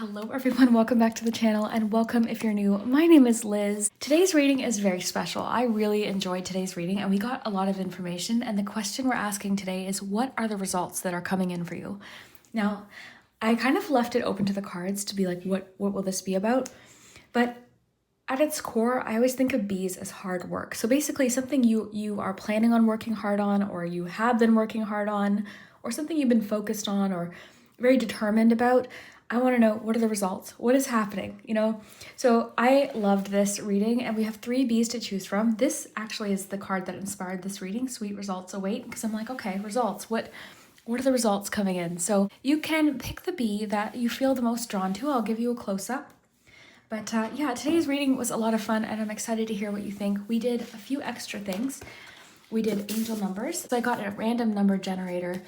Hello everyone, welcome back to the channel and welcome if you're new. My name is Liz. Today's reading is very special. I really enjoyed today's reading and we got a lot of information, and the question we're asking today is, what are the results that are coming in for you? Now, I kind of left it open to the cards to be like, what will this be about? But at its core, I always think of bees as hard work. So basically something you are planning on working hard on, or you have been working hard on, or something you've been focused on or very determined about. I want to know, what are the results? What is happening? So I loved this reading, and we have 3 bees to choose from. This actually is the card that inspired this reading, Sweet Results Await, because I'm like, okay, results. What are the results coming in? So you can pick the bee that you feel the most drawn to. I'll give you a close-up. But yeah, today's reading was a lot of fun, and I'm excited to hear what you think. We did a few extra things. We did angel numbers. So I got a random number generator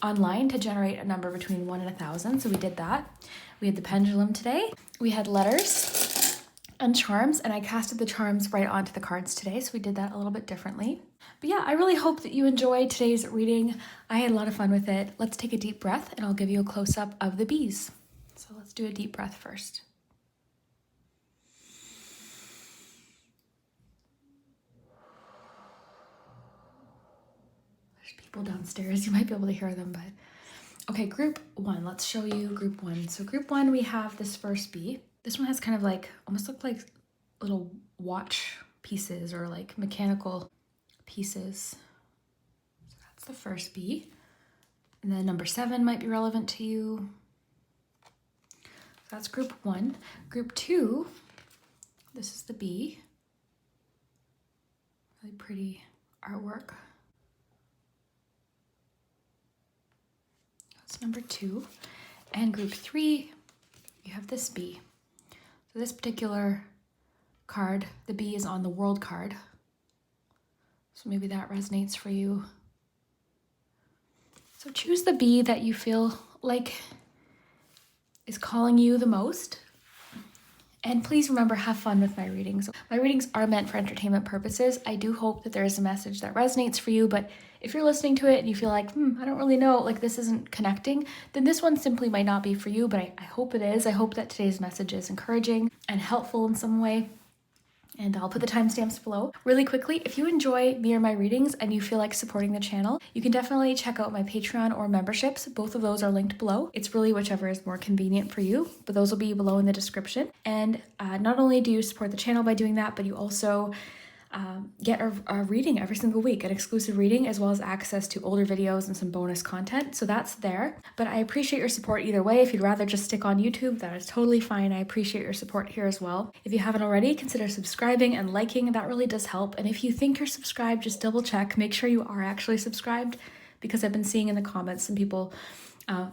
online to generate a number between 1 and 1,000. So we did that. We had the pendulum today. We had letters and charms, and I casted the charms right onto the cards today. So we did that a little bit differently. But yeah, I really hope that you enjoyed today's reading. I had a lot of fun with it. Let's take a deep breath and I'll give you a close-up of the bees. So let's do a deep breath first. People downstairs, you might be able to hear them, but okay, group 1, let's show you group 1. So group 1, we have this first bee. This one has kind of like, almost look like little watch pieces or like mechanical pieces. So that's the first bee. And then number 7 might be relevant to you. So that's group 1. Group 2, this is the bee. Really pretty artwork. That's number 2. And group 3, you have this bee. So this particular card, the bee is on the world card. So maybe that resonates for you. So choose the bee that you feel like is calling you the most. And please remember, have fun with my readings. My readings are meant for entertainment purposes. I do hope that there is a message that resonates for you, but if you're listening to it and you feel like, I don't really know, like this isn't connecting, then this one simply might not be for you, but I hope it is. I hope that today's message is encouraging and helpful in some way. And I'll put the timestamps below. Really quickly, if you enjoy me or my readings and you feel like supporting the channel, you can definitely check out my Patreon or memberships. Both of those are linked below. It's really whichever is more convenient for you, but those will be below in the description. And not only do you support the channel by doing that, but you also get a reading every single week, an exclusive reading, as well as access to older videos and some bonus content. So that's there. But I appreciate your support either way. If you'd rather just stick on YouTube, that is totally fine. I appreciate your support here as well. If you haven't already, consider subscribing and liking. That really does help. And if you think you're subscribed, just double check. Make sure you are actually subscribed, because I've been seeing in the comments some people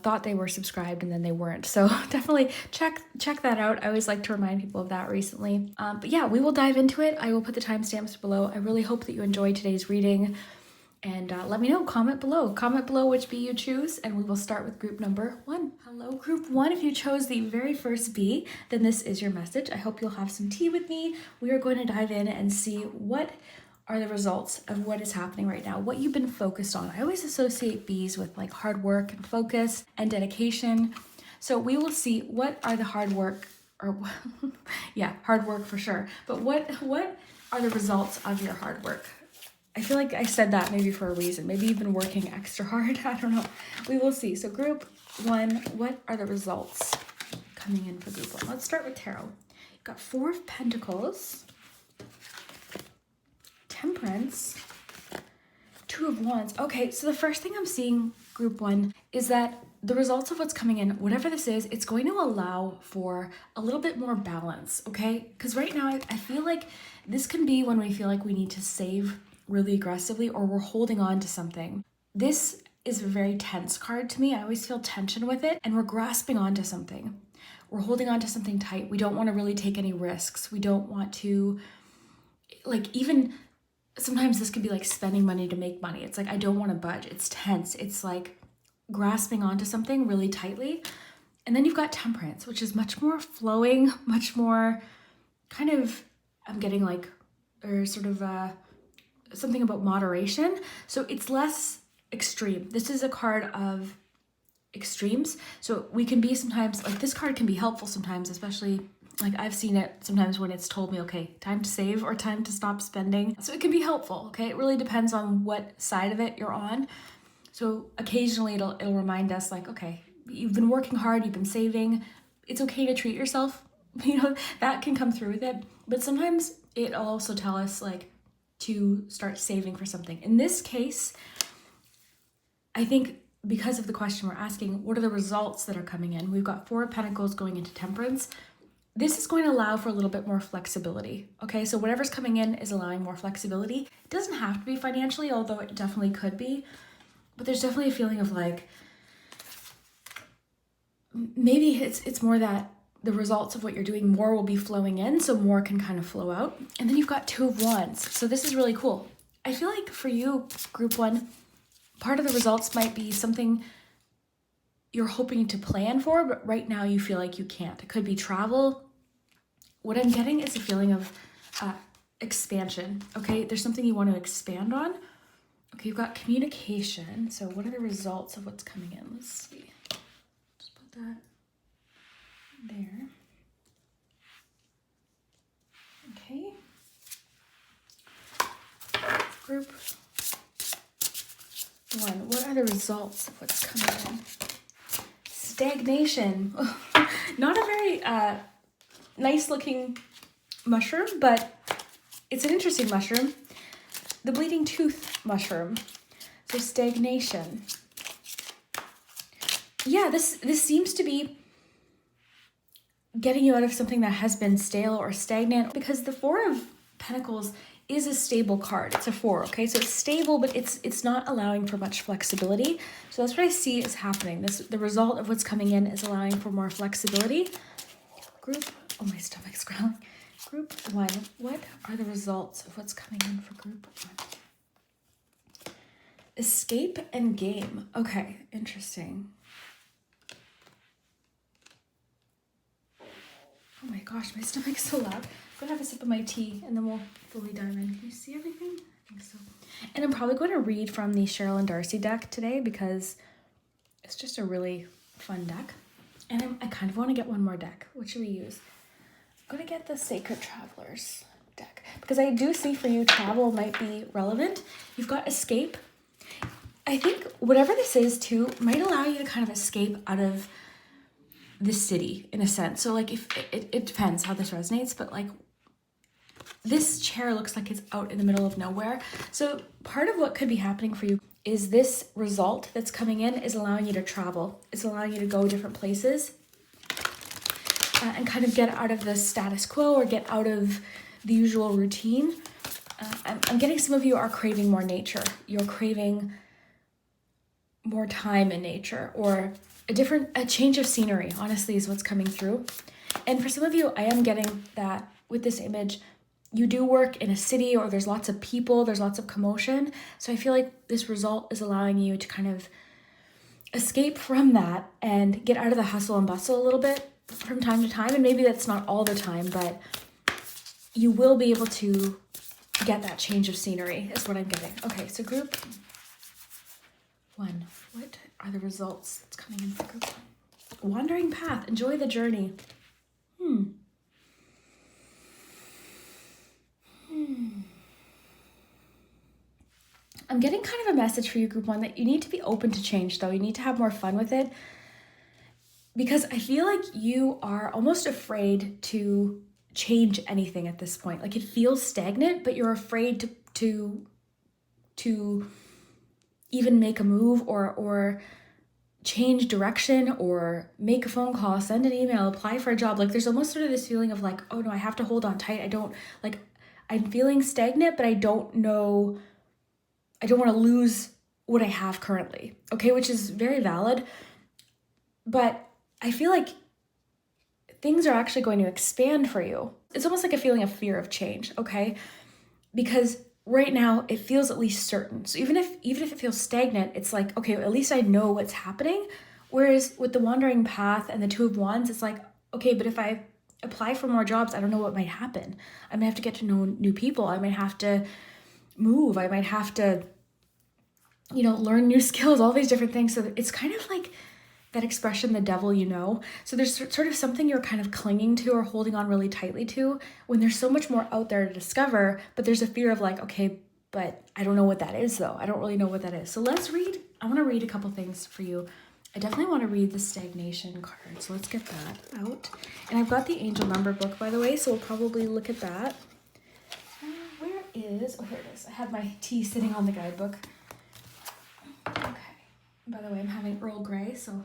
thought they were subscribed and then they weren't. So definitely check that out. I always like to remind people of that recently. But yeah, we will dive into it. I will put the timestamps below. I really hope that you enjoyed today's reading. And let me know, comment below which bee you choose, and we will start with group number 1. Hello, group 1. If you chose the very first bee, then this is your message. I hope you'll have some tea with me. We are going to dive in and see what are the results of what is happening right now, what you've been focused on. I always associate bees with like hard work and focus and dedication. So we will see what are the hard work, or yeah, hard work for sure. But what are the results of your hard work? I feel like I said that maybe for a reason. Maybe you've been working extra hard. I don't know. We will see. So group 1, what are the results coming in for group 1? Let's start with tarot. You've got 4 of Pentacles, Temperance, 2 of Wands. Okay, so the first thing I'm seeing, group 1, is that the results of what's coming in, whatever this is, it's going to allow for a little bit more balance, okay? Because right now I feel like this can be when we feel like we need to save really aggressively, or we're holding on to something. This is a very tense card to me. I always feel tension with it, and we're grasping onto something. We're holding on to something tight. We don't want to really take any risks. We don't want to, like, even sometimes this could be like spending money to make money. It's like, I don't want to budge. It's tense. It's like grasping onto something really tightly. And then you've got Temperance, which is much more flowing, much more kind of, I'm getting like, or sort of something about moderation. So it's less extreme. This is a card of extremes. So we can be sometimes, like this card can be helpful sometimes, especially like I've seen it sometimes when it's told me, okay, time to save or time to stop spending. So it can be helpful, okay? It really depends on what side of it you're on. So occasionally it'll remind us like, okay, you've been working hard, you've been saving. It's okay to treat yourself. You know, that can come through with it. But sometimes it'll also tell us like to start saving for something. In this case, I think because of the question we're asking, what are the results that are coming in? We've got 4 of Pentacles going into Temperance. This is going to allow for a little bit more flexibility, okay? So whatever's coming in is allowing more flexibility. It doesn't have to be financially, although it definitely could be. But there's definitely a feeling of like, maybe it's more that the results of what you're doing, more will be flowing in, so more can kind of flow out. And then you've got 2 of Wands. So this is really cool. I feel like for you, Group 1, part of the results might be something you're hoping to plan for, but right now you feel like you can't. It could be travel. What I'm getting is a feeling of expansion, okay? There's something you want to expand on. Okay, you've got communication. So what are the results of what's coming in? Let's see. Just put that there. Okay. Group 1, what are the results of what's coming in? Stagnation. Not a very nice looking mushroom, but it's an interesting mushroom. The bleeding tooth mushroom. So stagnation. Yeah, this seems to be getting you out of something that has been stale or stagnant, because the 4 of Pentacles is a stable card. It's a 4, okay? So it's stable, but it's not allowing for much flexibility. So that's what I see is happening. The result of what's coming in is allowing for more flexibility. Group, oh, my stomach's growling. Group 1, what are the results of what's coming in for Group 1? Escape and game. Okay, interesting. Oh my gosh, my stomach's so loud. I'm gonna have a sip of my tea and then we'll fully dive in. Can you see everything? I think so. And I'm probably going to read from the Cheryl and Darcy deck today because it's just a really fun deck. And I kind of want to get one more deck. What should we use? I'm going to get the Sacred Travelers deck because I do see for you travel might be relevant. You've got escape. I think whatever this is too might allow you to kind of escape out of the city in a sense. So like if it depends how this resonates, but like this chair looks like it's out in the middle of nowhere. So part of what could be happening for you is this result that's coming in is allowing you to travel. It's allowing you to go different places and kind of get out of the status quo or get out of the usual routine. I'm getting some of you are craving more nature. You're craving more time in nature or a change of scenery, honestly, is what's coming through. And for some of you, I am getting that with this image, you do work in a city or there's lots of people, there's lots of commotion. So I feel like this result is allowing you to kind of escape from that and get out of the hustle and bustle a little bit from time to time. And maybe that's not all the time, but you will be able to get that change of scenery is what I'm getting. Okay, so Group 1, what are the results that's coming in for Group 1? Wandering path, enjoy the journey. I'm getting kind of a message for you, Group 1, that you need to be open to change, though. You need to have more fun with it. Because I feel like you are almost afraid to change anything at this point. Like it feels stagnant, but you're afraid to even make a move or change direction or make a phone call, send an email, apply for a job. Like there's almost sort of this feeling of like, oh no, I have to hold on tight. I'm feeling stagnant, but I don't want to lose what I have currently. Okay, which is very valid. But I feel like things are actually going to expand for you. It's almost like a feeling of fear of change, okay? Because right now it feels at least certain. So even if it feels stagnant, it's like, okay, at least I know what's happening. Whereas with the Wandering Path and the Two of Wands, it's like, okay, but if I apply for more jobs, I don't know what might happen. I might have to get to know new people. I might have to move. I might have to, learn new skills, all these different things. So it's kind of like that expression, the devil you know. So there's sort of something you're kind of clinging to or holding on really tightly to when there's so much more out there to discover, but there's a fear of like, okay, but I don't know what that is though. I don't really know what that is. So let's read. I want to read a couple things for you. I definitely want to read the stagnation card. So let's get that out. And I've got the angel number book, by the way, so we'll probably look at that. Where is, oh, here it is. I had my tea sitting on the guidebook. Okay. By the way, I'm having Earl Grey, so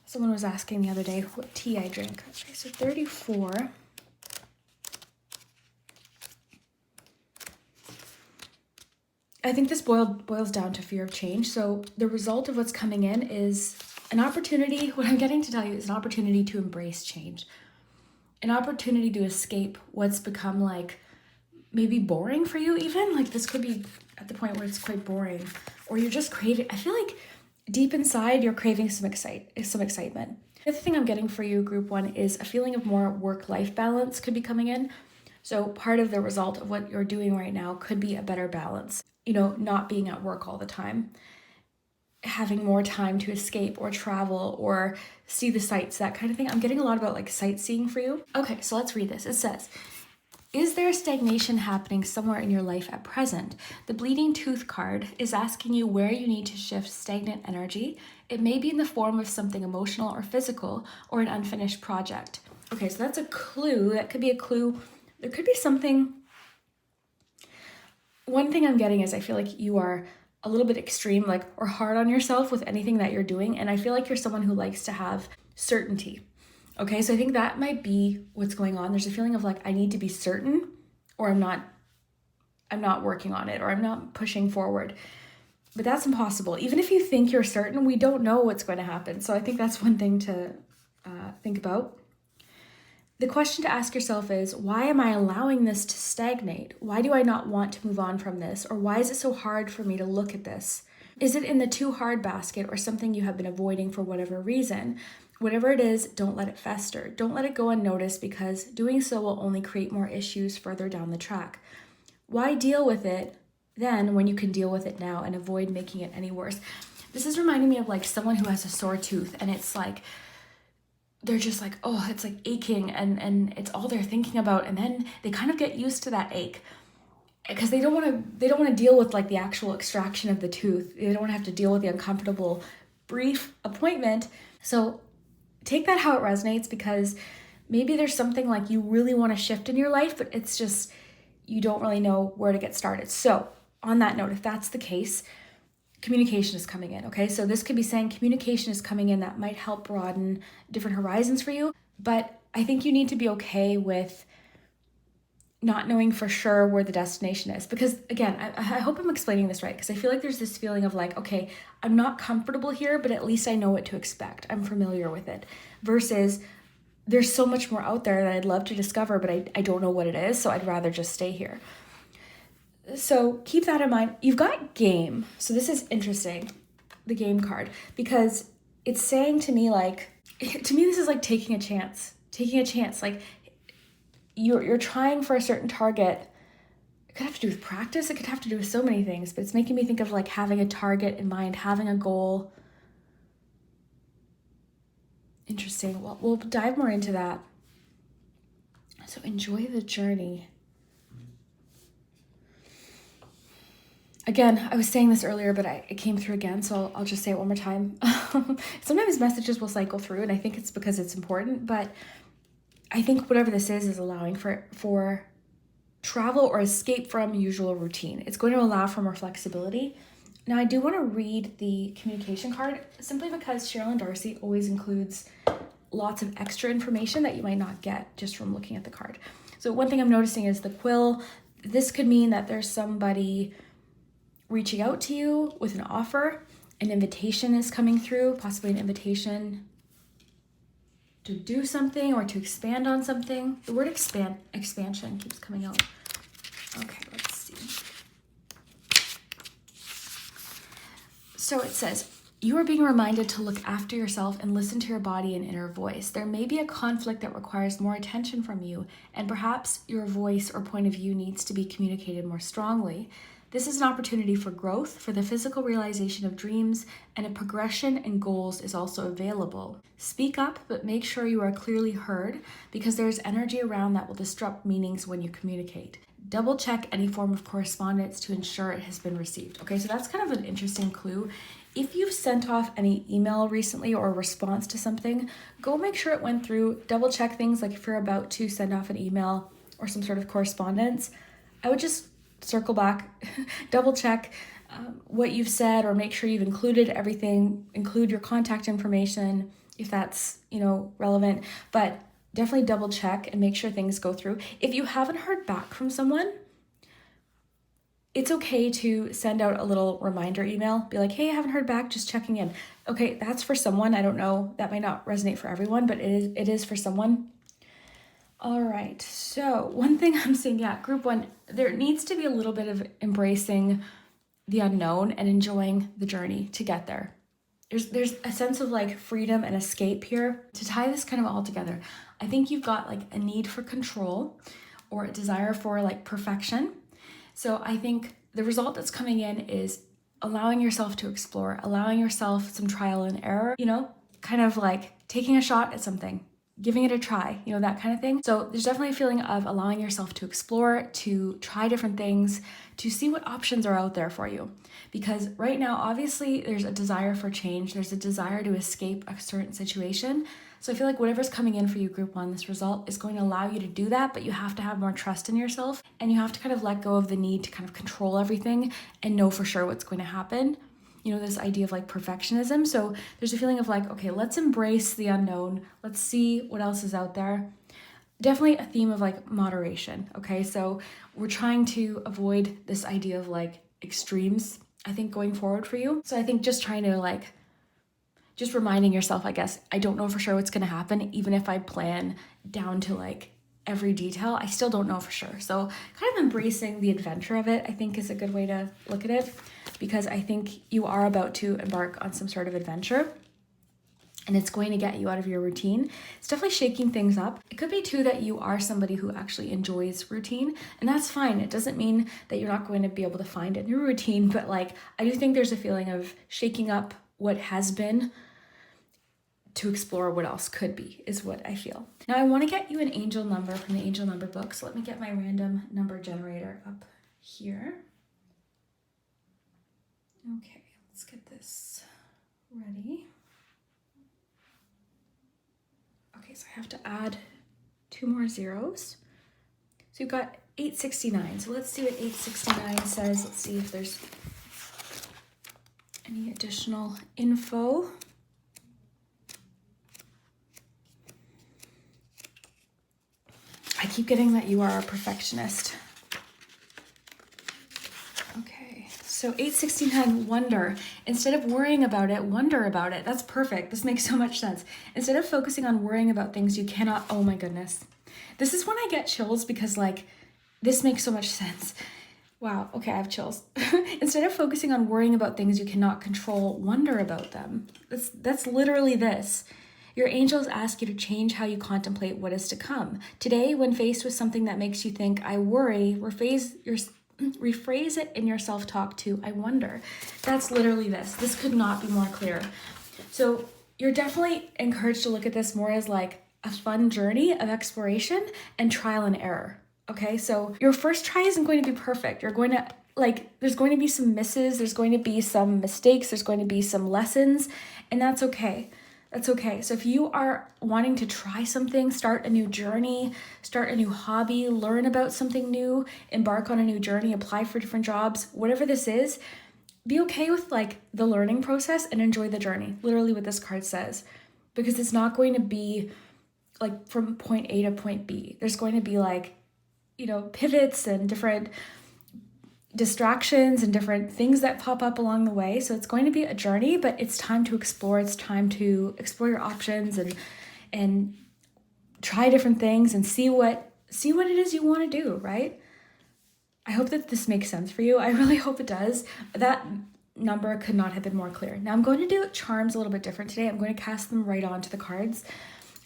someone was asking the other day what tea I drink. Okay, so 34. I think this boils down to fear of change. So the result of what's coming in is an opportunity. What I'm getting to tell you is an opportunity to embrace change, an opportunity to escape what's become like maybe boring for you even. Like this could be at the point where it's quite boring, or you're just craving. I feel like deep inside you're craving some excitement. The other thing I'm getting for you, group 1, is a feeling of more work-life balance could be coming in. So part of the result of what you're doing right now could be a better balance. You know, not being at work all the time, having more time to escape or travel or see the sights, that kind of thing. I'm getting a lot about like sightseeing for you. Okay, so let's read this. It says, is there stagnation happening somewhere in your life at present? The bleeding tooth card is asking you where you need to shift stagnant energy. It may be in the form of something emotional or physical or an unfinished project. Okay, so that's a clue. That could be a clue. There could be something. One thing I'm getting is I feel like you are a little bit extreme, like, or hard on yourself with anything that you're doing. And I feel like you're someone who likes to have certainty. Okay, so I think that might be what's going on. There's a feeling of like, I need to be certain, or I'm not working on it, or I'm not pushing forward. But that's impossible. Even if you think you're certain, we don't know what's going to happen. So I think that's one thing to think about. The question to ask yourself is, why am I allowing this to stagnate? Why do I not want to move on from this? Or why is it so hard for me to look at this? Is it in the too hard basket or something you have been avoiding for whatever reason? Whatever it is, don't let it fester. Don't let it go unnoticed, because doing so will only create more issues further down the track. Why deal with it then when you can deal with it now and avoid making it any worse? This is reminding me of like someone who has a sore tooth, and it's like, they're just like, oh, it's like aching, and it's all they're thinking about, and then they kind of get used to that ache because they don't want to deal with like the actual extraction of the tooth. They don't want to have to deal with the uncomfortable brief appointment. So take that how it resonates, because maybe there's something like you really want to shift in your life, but it's just you don't really know where to get started. So on that note, if that's the case, communication is coming in, okay? So this could be saying communication is coming in that might help broaden different horizons for you, but I think you need to be okay with not knowing for sure where the destination is. Because again, I hope I'm explaining this right, because I feel like there's this feeling of like, okay, I'm not comfortable here, but at least I know what to expect. I'm familiar with it. Versus there's so much more out there that I'd love to discover, but I don't know what it is, so I'd rather just stay here. So keep that in mind. You've got game. So this is interesting, the game card, because it's saying to me like, to me this is like taking a chance. Like you're trying for a certain target. It could have to do with practice. It could have to do with so many things, but it's making me think of like having a target in mind, having a goal. Interesting. Well, we'll dive more into that. So enjoy the journey. Again, I was saying this earlier, but it came through again, so I'll just say it one more time. Sometimes messages will cycle through, and I think it's because it's important, but I think whatever this is allowing for travel or escape from usual routine. It's going to allow for more flexibility. Now, I do want to read the communication card, simply because Cheryl Darcy always includes lots of extra information that you might not get just from looking at the card. So one thing I'm noticing is the quill. This could mean that there's somebody reaching out to you with an offer. An invitation is coming through, possibly an invitation to do something or to expand on something. The word expansion keeps coming out. Okay, let's see. So it says, you are being reminded to look after yourself and listen to your body and inner voice. There may be a conflict that requires more attention from you, and perhaps your voice or point of view needs to be communicated more strongly. This is an opportunity for growth, for the physical realization of dreams, and a progression in goals is also available. Speak up, but make sure you are clearly heard because there's energy around that will disrupt meanings when you communicate. Double check any form of correspondence to ensure it has been received. Okay, so that's kind of an interesting clue. If you've sent off any email recently or a response to something, go make sure it went through. Double check things like if you're about to send off an email or some sort of correspondence, I would just circle back, double check what you've said, or make sure you've included everything, include your contact information if that's, relevant, but definitely double check and make sure things go through. If you haven't heard back from someone, it's okay to send out a little reminder email, be like, hey, I haven't heard back, just checking in. Okay, that's for someone. I don't know, that might not resonate for everyone, but it is for someone. All right, so one thing I'm saying, group one, there needs to be a little bit of embracing the unknown and enjoying the journey to get there. There's a sense of like freedom and escape here. To tie this kind of all together, I think you've got like a need for control or a desire for like perfection. So I think the result that's coming in is allowing yourself to explore, allowing yourself some trial and error, kind of like taking a shot at something, giving it a try, that kind of thing. So there's definitely a feeling of allowing yourself to explore, to try different things, to see what options are out there for you. Because right now, obviously, there's a desire for change. There's a desire to escape a certain situation. So I feel like whatever's coming in for you, group one, this result is going to allow you to do that, but you have to have more trust in yourself and you have to kind of let go of the need to kind of control everything and know for sure what's going to happen. This idea of like perfectionism. So there's a feeling of like, okay, let's embrace the unknown. Let's see what else is out there. Definitely a theme of like moderation. Okay. So we're trying to avoid this idea of like extremes, I think, going forward for you. So I think just trying to like, just reminding yourself, I guess, I don't know for sure what's going to happen. Even if I plan down to like every detail, I still don't know for sure. So kind of embracing the adventure of it, I think, is a good way to look at it, because I think you are about to embark on some sort of adventure and it's going to get you out of your routine. It's definitely shaking things up. It could be too that you are somebody who actually enjoys routine, and that's fine. It doesn't mean that you're not going to be able to find a new routine, but like, I do think there's a feeling of shaking up what has been to explore what else could be, is what I feel. Now I want to get you an angel number from the angel number book. So let me get my random number generator up here. Okay, let's get this ready. Okay, so I have to add 2 more zeros. So you've got 869. So let's see what 869 says. Let's see if there's any additional info. I keep getting that you are a perfectionist. Okay, so 869, wonder. Instead of worrying about it, wonder about it. That's perfect. This makes so much sense. Instead of focusing on worrying about things you cannot, oh my goodness. This is when I get chills because like, this makes so much sense. Wow, okay, I have chills. Instead of focusing on worrying about things you cannot control, wonder about them. That's literally this. Your angels ask you to change how you contemplate what is to come. Today, when faced with something that makes you think, I worry, rephrase it in your self-talk to, I wonder. That's literally this. This could not be more clear. So you're definitely encouraged to look at this more as like a fun journey of exploration and trial and error. Okay, so your first try isn't going to be perfect. You're going to there's going to be some misses, there's going to be some mistakes, there's going to be some lessons, and that's okay. That's okay. So if you are wanting to try something, start a new journey, start a new hobby, learn about something new, embark on a new journey, apply for different jobs, whatever this is, be okay with like the learning process and enjoy the journey. Literally what this card says, because it's not going to be like from point A to point B. There's going to be like, pivots and different distractions and different things that pop up along the way. So it's going to be a journey, but it's time to explore. It's time to explore your options and try different things and see what it is you want to do, right? I hope that this makes sense for you. I really hope it does. That number could not have been more clear. Now I'm going to do charms a little bit different today. I'm going to cast them right onto the cards.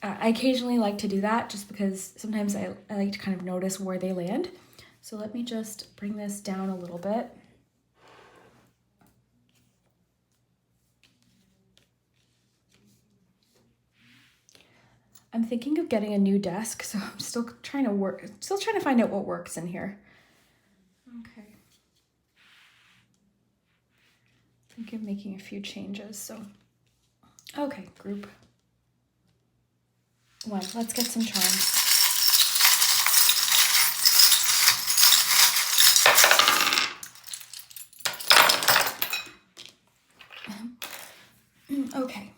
I occasionally like to do that just because sometimes I like to kind of notice where they land. So let me just bring this down a little bit. I'm thinking of getting a new desk, so I'm still trying to find out what works in here. Okay. I think I'm making a few changes, so. Okay, group 1. Let's get some charms. Okay.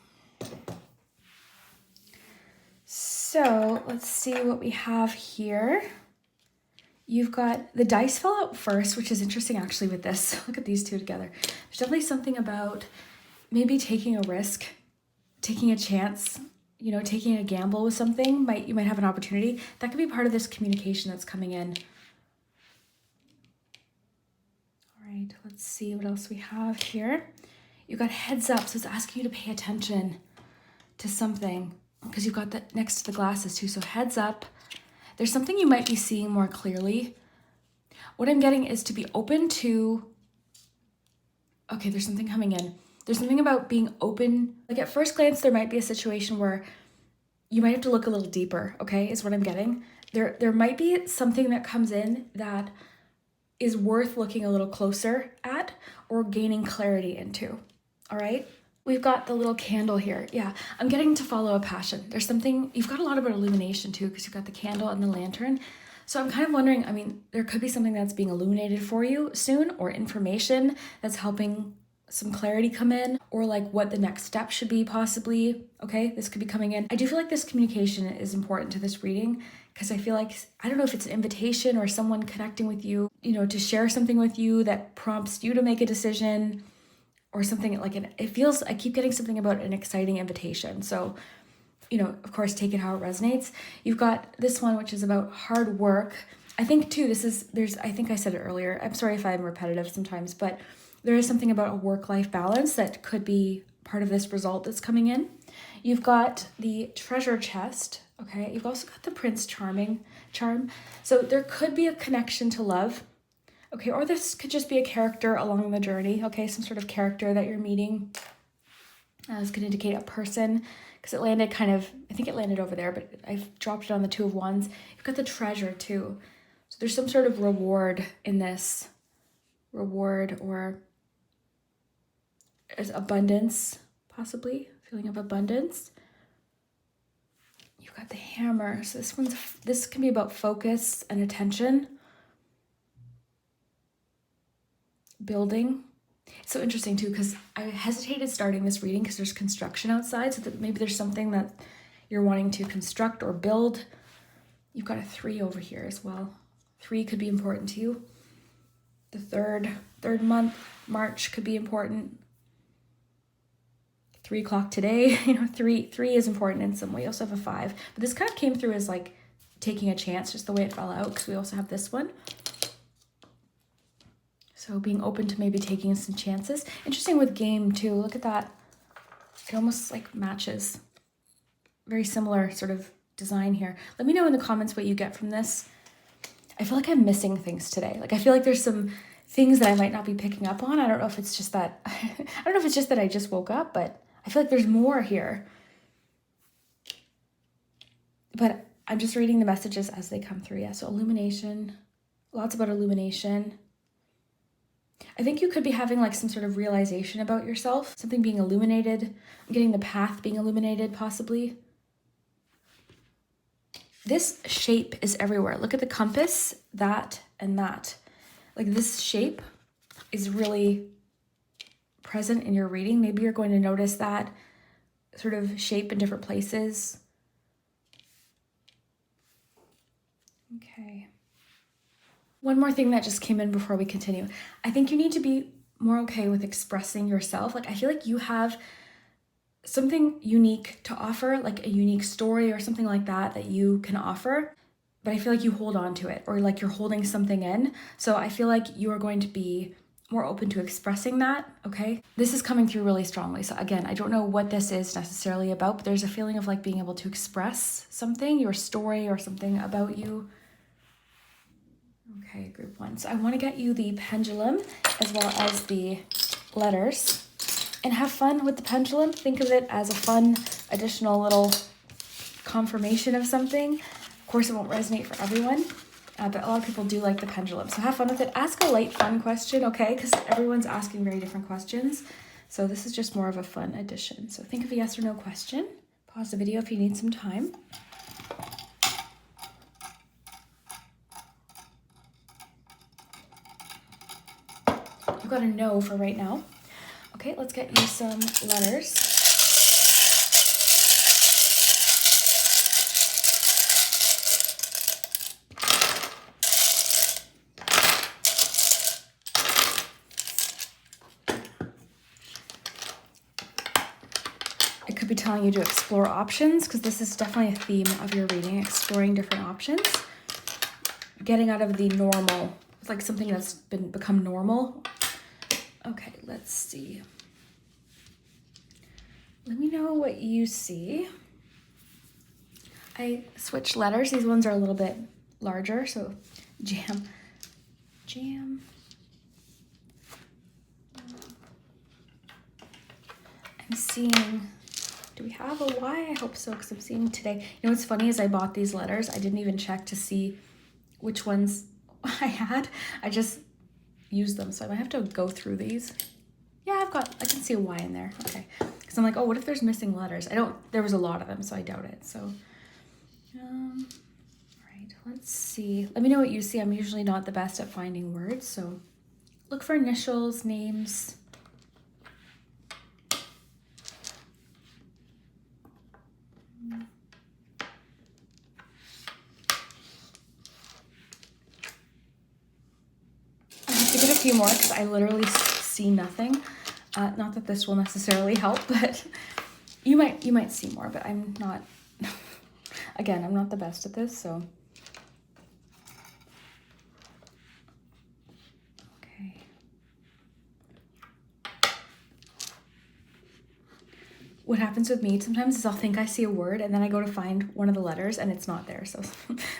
So let's see what we have here. You've got the dice fell out first, which is interesting actually with this. Look at these two together. There's definitely something about maybe taking a risk, taking a chance, you know, taking a gamble with something. You might have an opportunity. That could be part of this communication that's coming in. All right, let's see what else we have here. You've got heads up, so it's asking you to pay attention to something because you've got that next to the glasses too. So heads up. There's something you might be seeing more clearly. What I'm getting is to be open to, okay, there's something coming in. There's something about being open. Like at first glance, there might be a situation where you might have to look a little deeper, okay, is what I'm getting. There might be something that comes in that is worth looking a little closer at or gaining clarity into, all right? We've got the little candle here. Yeah, I'm getting to follow a passion. There's something, you've got a lot about illumination too, because you've got the candle and the lantern. So I'm kind of wondering, I mean, there could be something that's being illuminated for you soon, or information that's helping some clarity come in, or like what the next step should be possibly. Okay, this could be coming in. I do feel like this communication is important to this reading, because I feel like, I don't know if it's an invitation or someone connecting with you, you know, to share something with you that prompts you to make a decision, or something like it feels, I keep getting something about an exciting invitation. So, you know, of course, take it how it resonates. You've got this one, which is about hard work. I think too, I think I said it earlier. I'm sorry if I'm repetitive sometimes, but there is something about a work-life balance that could be part of this result that's coming in. You've got the treasure chest, okay? You've also got the Prince charm. So there could be a connection to love. Okay, or this could just be a character along the journey, okay? Some sort of character that you're meeting. This could indicate a person, because it landed kind of, I think it landed over there, but I've dropped it on the 2 of Wands. You've got the treasure too. So there's some sort of reward in this. Reward, or there's abundance, possibly. Feeling of abundance. You've got the hammer. So this can be about focus and attention. Building. It's so interesting too, because I hesitated starting this reading because there's construction outside, so that maybe there's something that you're wanting to construct or build. You've got a 3 over here as well. 3 could be important to you. The third month, March, could be important. 3 o'clock today, you know, 3 is important in some way. You also have a 5, but this kind of came through as like taking a chance, just the way it fell out, because we also have this one. So being open to maybe taking some chances. Interesting with game too. Look at that. It almost like matches. Very similar sort of design here. Let me know in the comments what you get from this. I feel like I'm missing things today. Like I feel like there's some things that I might not be picking up on. I don't know if it's just that I just woke up, but I feel like there's more here. But I'm just reading the messages as they come through. Yeah, so illumination. Lots about illumination. I think you could be having like some sort of realization about yourself, something being illuminated. I'm getting the path being illuminated, possibly. This shape is everywhere. Look at the compass, that and that. Like this shape is really present in your reading. Maybe you're going to notice that sort of shape in different places. Okay. One more thing that just came in before we continue. I think you need to be more okay with expressing yourself. Like I feel like you have something unique to offer, like a unique story or something like that you can offer, but I feel like you hold on to it, or like you're holding something in. So I feel like you are going to be more open to expressing that, okay? This is coming through really strongly. So again, I don't know what this is necessarily about, but there's a feeling of like being able to express something, your story or something about you. Okay, group 1. So I want to get you the pendulum as well as the letters, and have fun with the pendulum. Think of it as a fun additional little confirmation of something. Of course, it won't resonate for everyone, but a lot of people do like the pendulum. So have fun with it. Ask a light, fun question, okay? Because everyone's asking very different questions. So this is just more of a fun addition. So think of a yes or no question. Pause the video if you need some time. You've got a no for right now. Okay, let's get you some letters. It could be telling you to explore options, because this is definitely a theme of your reading, exploring different options. Getting out of the normal. It's like something that's become normal. Okay, let's see. Let me know what you see. I switched letters. These ones are a little bit larger, so jam. I'm seeing, do we have a Y? I hope so, because I'm seeing today. You know what's funny is I bought these letters. I didn't even check to see which ones I had. I just used them, so I might have to go through these. Yeah, I can see a Y in there. Okay. Because I'm like, oh, what if there's missing letters? There was a lot of them, so I doubt it. So, all right, let's see. Let me know what you see. I'm usually not the best at finding words, so look for initials, names. To get a few more, because I literally see nothing. Not that this will necessarily help, but you might see more, but I'm not, again, I'm not the best at this, so. Okay. What happens with me sometimes is I'll think I see a word, and then I go to find one of the letters and it's not there, so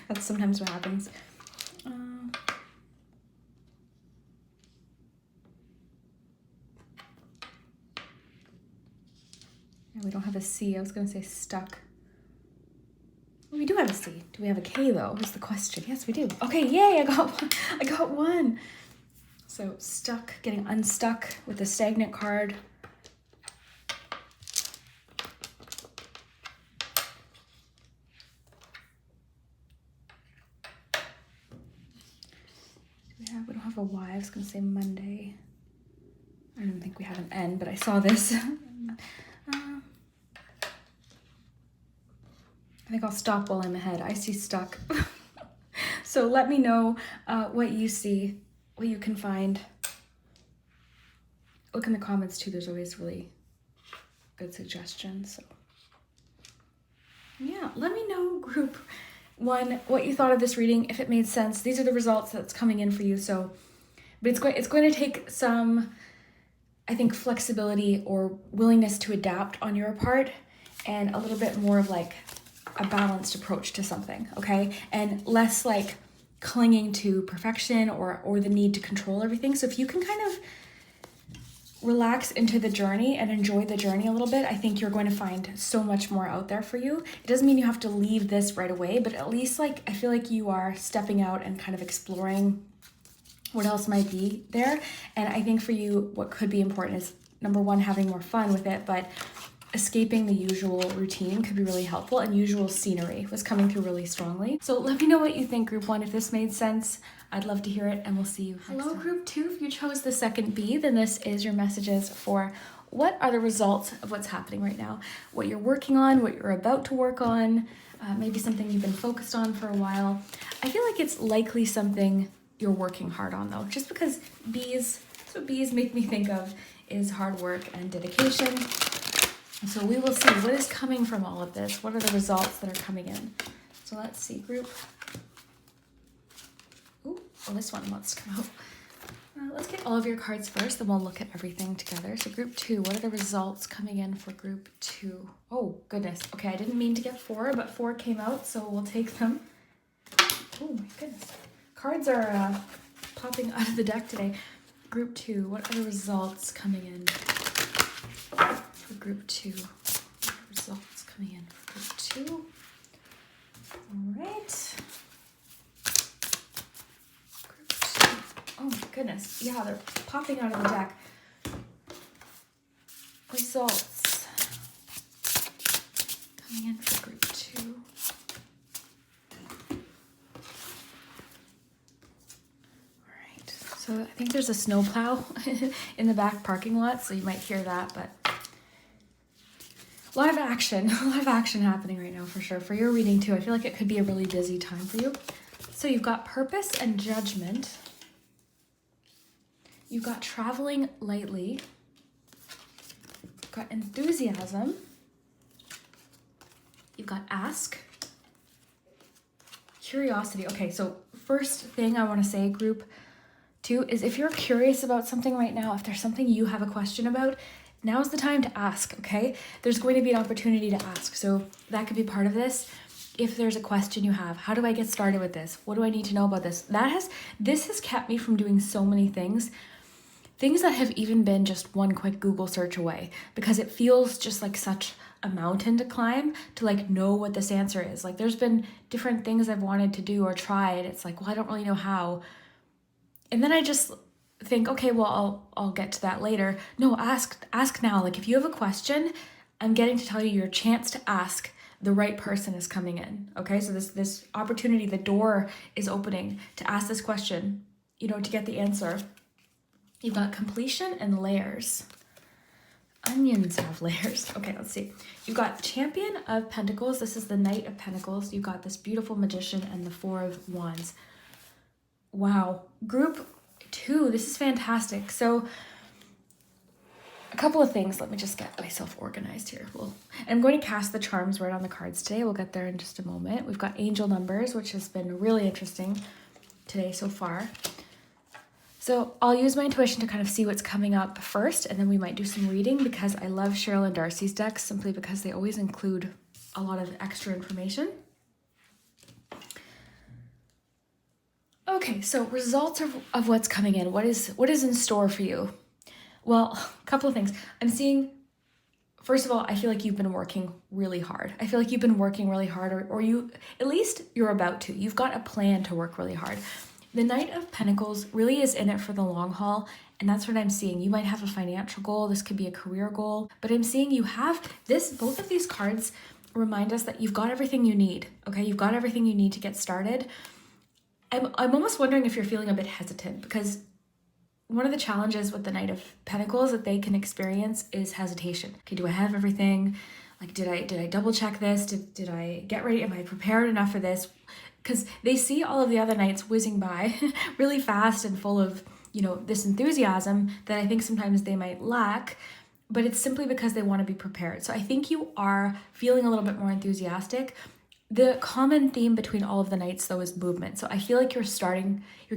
that's sometimes what happens. We don't have a C. I was going to say stuck. Well, we do have a C. Do we have a K though? Is the question. Yes, we do. Okay, yay, I got one. I got one. So stuck, getting unstuck with the stagnant card. We don't have a Y. I was going to say Monday. I don't think we have an N, but I saw this. I think I'll stop while I'm ahead. I see stuck. So let me know what you see, what you can find. Look in the comments too. There's always really good suggestions. So yeah, let me know, group one, what you thought of this reading, if it made sense. These are the results that's coming in for you. So, but it's going to take some, I think, flexibility or willingness to adapt on your part, and a little bit more of like a balanced approach to something, okay? And less like clinging to perfection or the need to control everything. So if you can kind of relax into the journey and enjoy the journey a little bit, I think you're going to find so much more out there for you. It doesn't mean you have to leave this right away, but at least like I feel like you are stepping out and kind of exploring what else might be there. And I think for you, what could be important is, number one, having more fun with it, but escaping the usual routine could be really helpful, and usual scenery was coming through really strongly. So let me know what you think, group one, if this made sense. I'd love to hear it, and we'll see you next time. Hello, group two. If you chose the second B, then this is your messages for what are the results of what's happening right now, what you're working on, what you're about to work on, maybe something you've been focused on for a while. I feel like it's likely something you're working hard on though, just because bees, that's what bees make me think of, is hard work and dedication. So we will see what is coming from all of this. What are the results that are coming in? So let's see, group. Ooh, well, this one wants to come out. Let's get all of your cards first, then we'll look at everything together. So group two, what are the results coming in for group two? Oh, goodness. Okay, I didn't mean to get four, but four came out, so we'll take them. Oh, my goodness. Cards are popping out of the deck today. Group two, what are the results coming in for group two? Results coming in for group two. goodness. Yeah, they're popping out of the deck. Results. Coming in for group 2. Alright, so I think there's a snowplow in the back parking lot, so you might hear that, but a lot of action happening right now for sure. For your reading too, I feel like it could be a really busy time for you. So you've got purpose and judgment. You've got traveling lightly. You've got enthusiasm. You've got ask. Curiosity. Okay, so first thing I want to say, group 2, is if you're curious about something right now, if there's something you have a question about, now's the time to ask, okay? There's going to be an opportunity to ask. So that could be part of this. If there's a question you have, how do I get started with this? What do I need to know about this? This has kept me from doing so many things that have even been just one quick Google search away, because it feels just like such a mountain to climb to like know what this answer is. Like there's been different things I've wanted to do or try, and it's like, well, I don't really know how. And then I just think, okay, well, I'll get to that later. No, ask now. Like if you have a question, I'm getting to tell you your chance to ask. The right person is coming in. Okay, so this opportunity, the door is opening to ask this question, to get the answer. You've got completion and layers. Onions have layers. Okay, let's see. You've got Champion of Pentacles. This is the Knight of Pentacles. You've got this beautiful Magician and the Four of Wands. Wow. Group 2, this is fantastic. So a couple of things. Let me just get myself organized here. I'm going to cast the charms right on the cards today. We'll get there in just a moment. We've got angel numbers, which has been really interesting today so far. So I'll use my intuition to kind of see what's coming up first, and then we might do some reading, because I love Cheryl and Darcy's decks simply because they always include a lot of extra information. Okay, so results of what's coming in. What is in store for you? Well, a couple of things. I'm seeing, first of all, I feel like you've been working really hard. I feel like you've been working really hard, or you, at least you're about to. You've got a plan to work really hard. The Knight of Pentacles really is in it for the long haul, and that's what I'm seeing. You might have a financial goal. This could be a career goal, but I'm seeing you have this. Both of these cards remind us that you've got everything you need, okay? You've got everything you need to get started. I'm almost wondering if you're feeling a bit hesitant, because one of the challenges with the Knight of Pentacles that they can experience is hesitation. Okay, do I have everything? Like, did I double check this? Did I get ready? Am I prepared enough for this? Because they see all of the other knights whizzing by really fast and full of, this enthusiasm that I think sometimes they might lack, but it's simply because they want to be prepared. So I think you are feeling a little bit more enthusiastic. The common theme between all of the knights, though, is movement. So I feel like you're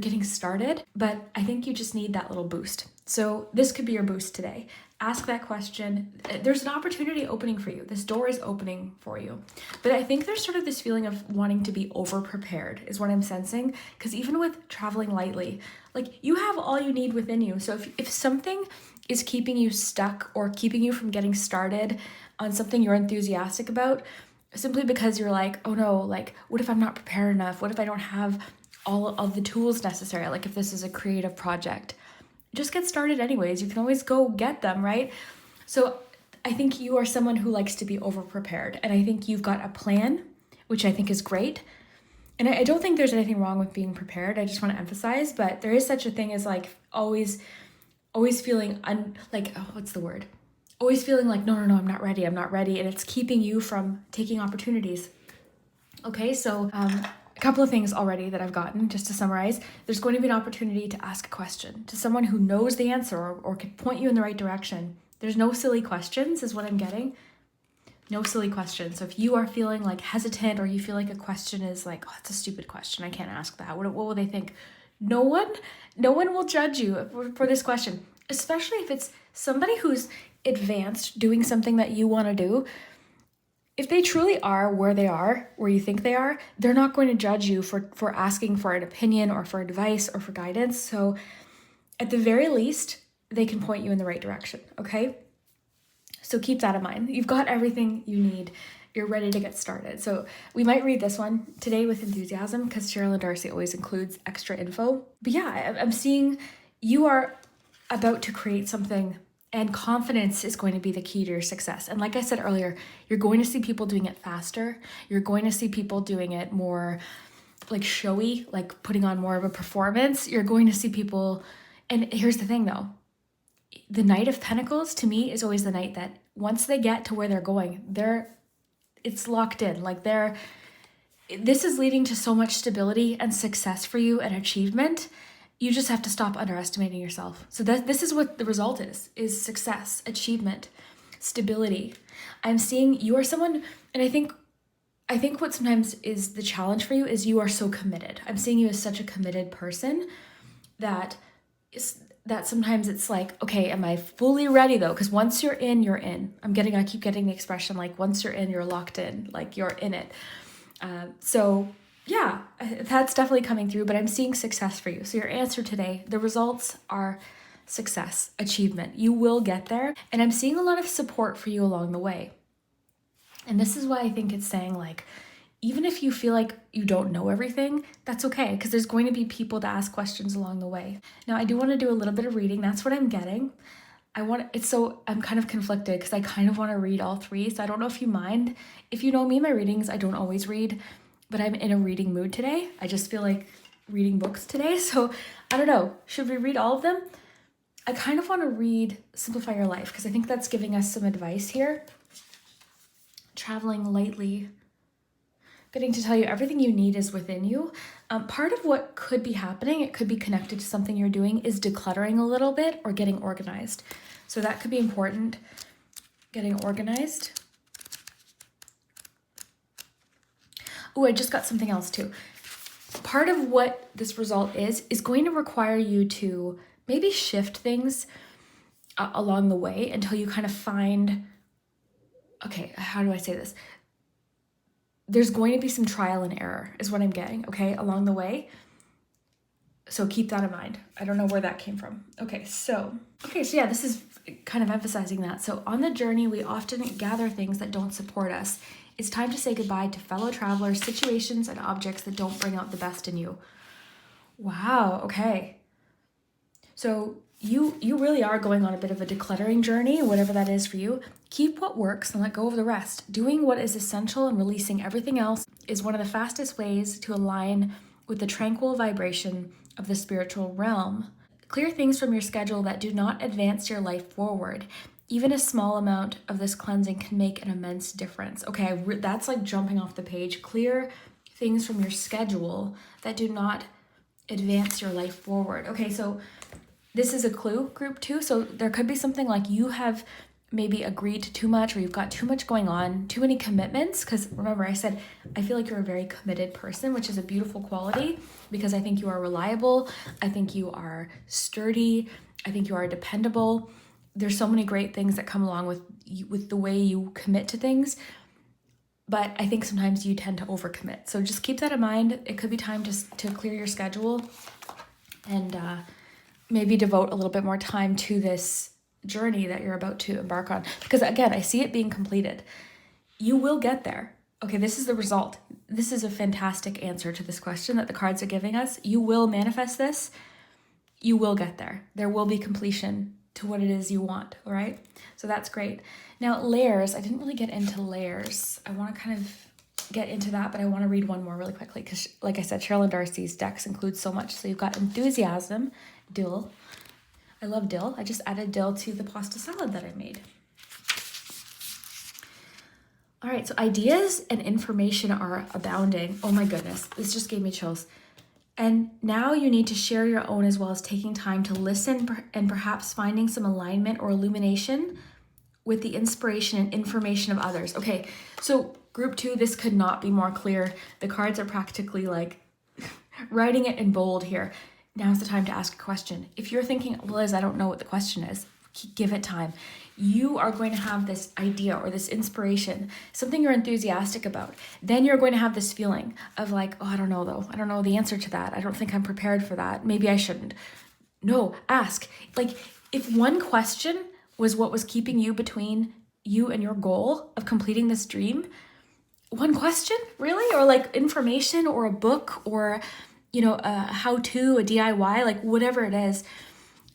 getting started, but I think you just need that little boost. So this could be your boost today. Ask that question. There's an opportunity opening for you. This door is opening for you. But I think there's sort of this feeling of wanting to be over-prepared is what I'm sensing. Because even with traveling lightly, like you have all you need within you. So if something is keeping you stuck or keeping you from getting started on something you're enthusiastic about, simply because you're like, oh no, like, what if I'm not prepared enough? What if I don't have all of the tools necessary? Like if this is a creative project, just get started anyways. You can always go get them, right? So I think you are someone who likes to be over-prepared, and I think you've got a plan, which I think is great. And I don't think there's anything wrong with being prepared. I just want to emphasize, but there is such a thing as like always feeling always feeling like, no, I'm not ready. And it's keeping you from taking opportunities. Okay, so a couple of things already that I've gotten, just to summarize. There's going to be an opportunity to ask a question to someone who knows the answer or can point you in the right direction. There's no silly questions is what I'm getting. No silly questions. So if you are feeling like hesitant, or you feel like a question is like, oh, it's a stupid question, I can't ask that. What will they think? No one will judge you for this question, especially if it's somebody who's advanced doing something that you want to do. If they truly are where you think they are, they're not going to judge you for asking for an opinion or for advice or for guidance. So at the very least, they can point you in the right direction, okay? So keep that in mind. You've got everything you need. You're ready to get started. So we might read this one today with enthusiasm, because Cheryl and Darcy always includes extra info. But yeah, I'm seeing you are about to create something, and confidence is going to be the key to your success. And like I said earlier, you're going to see people doing it faster. You're going to see people doing it more like showy, like putting on more of a performance. You're going to see people, and here's the thing though, the Knight of Pentacles to me is always the night that once they get to where they're going, it's locked in. Like this is leading to so much stability and success for you and achievement. You just have to stop underestimating yourself. So this is what the result is success, achievement, stability. I'm seeing you are someone, and I think what sometimes is the challenge for you is you are so committed. I'm seeing you as such a committed person that sometimes it's like, okay, am I fully ready though? Because once you're in, you're in. I keep getting the expression like once you're in, you're locked in, like you're in it. So yeah, that's definitely coming through, but I'm seeing success for you. So your answer today, the results are success, achievement. You will get there. And I'm seeing a lot of support for you along the way. And this is why I think it's saying like, even if you feel like you don't know everything, that's okay, because there's going to be people to ask questions along the way. Now, I do want to do a little bit of reading. That's what I'm getting. I'm kind of conflicted because I kind of want to read all three. So I don't know if you mind. If you know me, my readings, I don't always read, but I'm in a reading mood today. I just feel like reading books today. So I don't know. Should we read all of them? I kind of want to read Simplify Your Life because I think that's giving us some advice here. Traveling lightly. Getting to tell you everything you need is within you. Part of what could be happening, it could be connected to something you're doing, is decluttering a little bit or getting organized. So that could be important. Getting organized. Oh, I just got something else too. Part of what this result is going to require you to maybe shift things along the way until you kind of find, okay, how do I say this? There's going to be some trial and error is what I'm getting, okay, along the way. So keep that in mind. I don't know where that came from. Okay, so yeah, this is kind of emphasizing that. So on the journey, we often gather things that don't support us. It's time to say goodbye to fellow travelers, situations, and objects that don't bring out the best in you. Wow, okay. So you really are going on a bit of a decluttering journey, whatever that is for you. Keep what works and let go of the rest. Doing what is essential and releasing everything else is one of the fastest ways to align with the tranquil vibration of the spiritual realm. Clear things from your schedule that do not advance your life forward. Even a small amount of this cleansing can make an immense difference. Okay, that's like jumping off the page. Clear things from your schedule that do not advance your life forward. Okay, so this is a clue, group 2. So there could be something like you have maybe agreed to too much, or you've got too much going on, too many commitments. Because remember, I said, I feel like you're a very committed person, which is a beautiful quality because I think you are reliable. I think you are sturdy. I think you are dependable. There's so many great things that come along with the way you commit to things. But I think sometimes you tend to overcommit. So just keep that in mind. It could be time to clear your schedule and maybe devote a little bit more time to this journey that you're about to embark on. Because again, I see it being completed. You will get there. Okay, this is the result. This is a fantastic answer to this question that the cards are giving us. You will manifest this. You will get there. There will be completion to what it is you want, all right? So that's great. Now, layers. I didn't really get into layers. I want to kind of get into that, but I want to read one more really quickly because, like I said, Sherilyn Darcy's decks include so much. So you've got enthusiasm, dill. I love dill. I just added dill to the pasta salad that I made. All right, so ideas and information are abounding. Oh my goodness, this just gave me chills. And now you need to share your own, as well as taking time to listen and perhaps finding some alignment or illumination with the inspiration and information of others. Okay, so group 2, this could not be more clear. The cards are practically like writing it in bold here. Now's the time to ask a question. If you're thinking, Liz, I don't know what the question is, give it time. You are going to have this idea or this inspiration, something you're enthusiastic about. Then you're going to have this feeling of like, oh, I don't know though. I don't know the answer to that. I don't think I'm prepared for that. Maybe I shouldn't. No, ask. Like if one question was what was keeping you between you and your goal of completing this dream, one question, really? Or like information or a book or, you know, a how-to, a DIY, like whatever it is,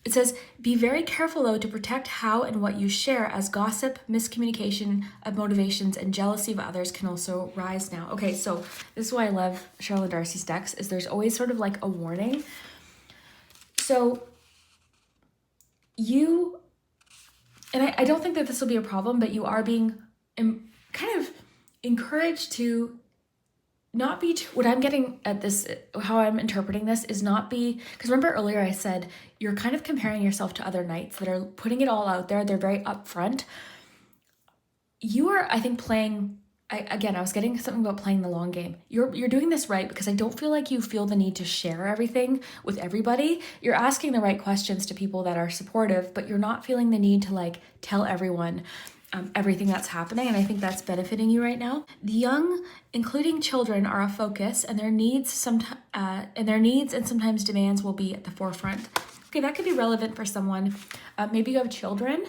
It says, be very careful though to protect how and what you share, as gossip, miscommunication of motivations, and jealousy of others can also rise now. Okay, so this is why I love Cheryl and Darcy's decks, is there's always sort of like a warning. So you, and I don't think that this will be a problem, but you are being kind of encouraged to not be, what I'm getting at this, how I'm interpreting this is not be, because remember earlier I said, you're kind of comparing yourself to other knights that are putting it all out there. They're very upfront. You are, I think, playing, I was getting something about playing the long game. You're doing this right, because I don't feel like you feel the need to share everything with everybody. You're asking the right questions to people that are supportive, but you're not feeling the need to like tell everyone everything that's happening, and I think that's benefiting you right now. The young, including children, are a focus, and their needs and sometimes demands will be at the forefront. Okay, that could be relevant for someone. Maybe you have children,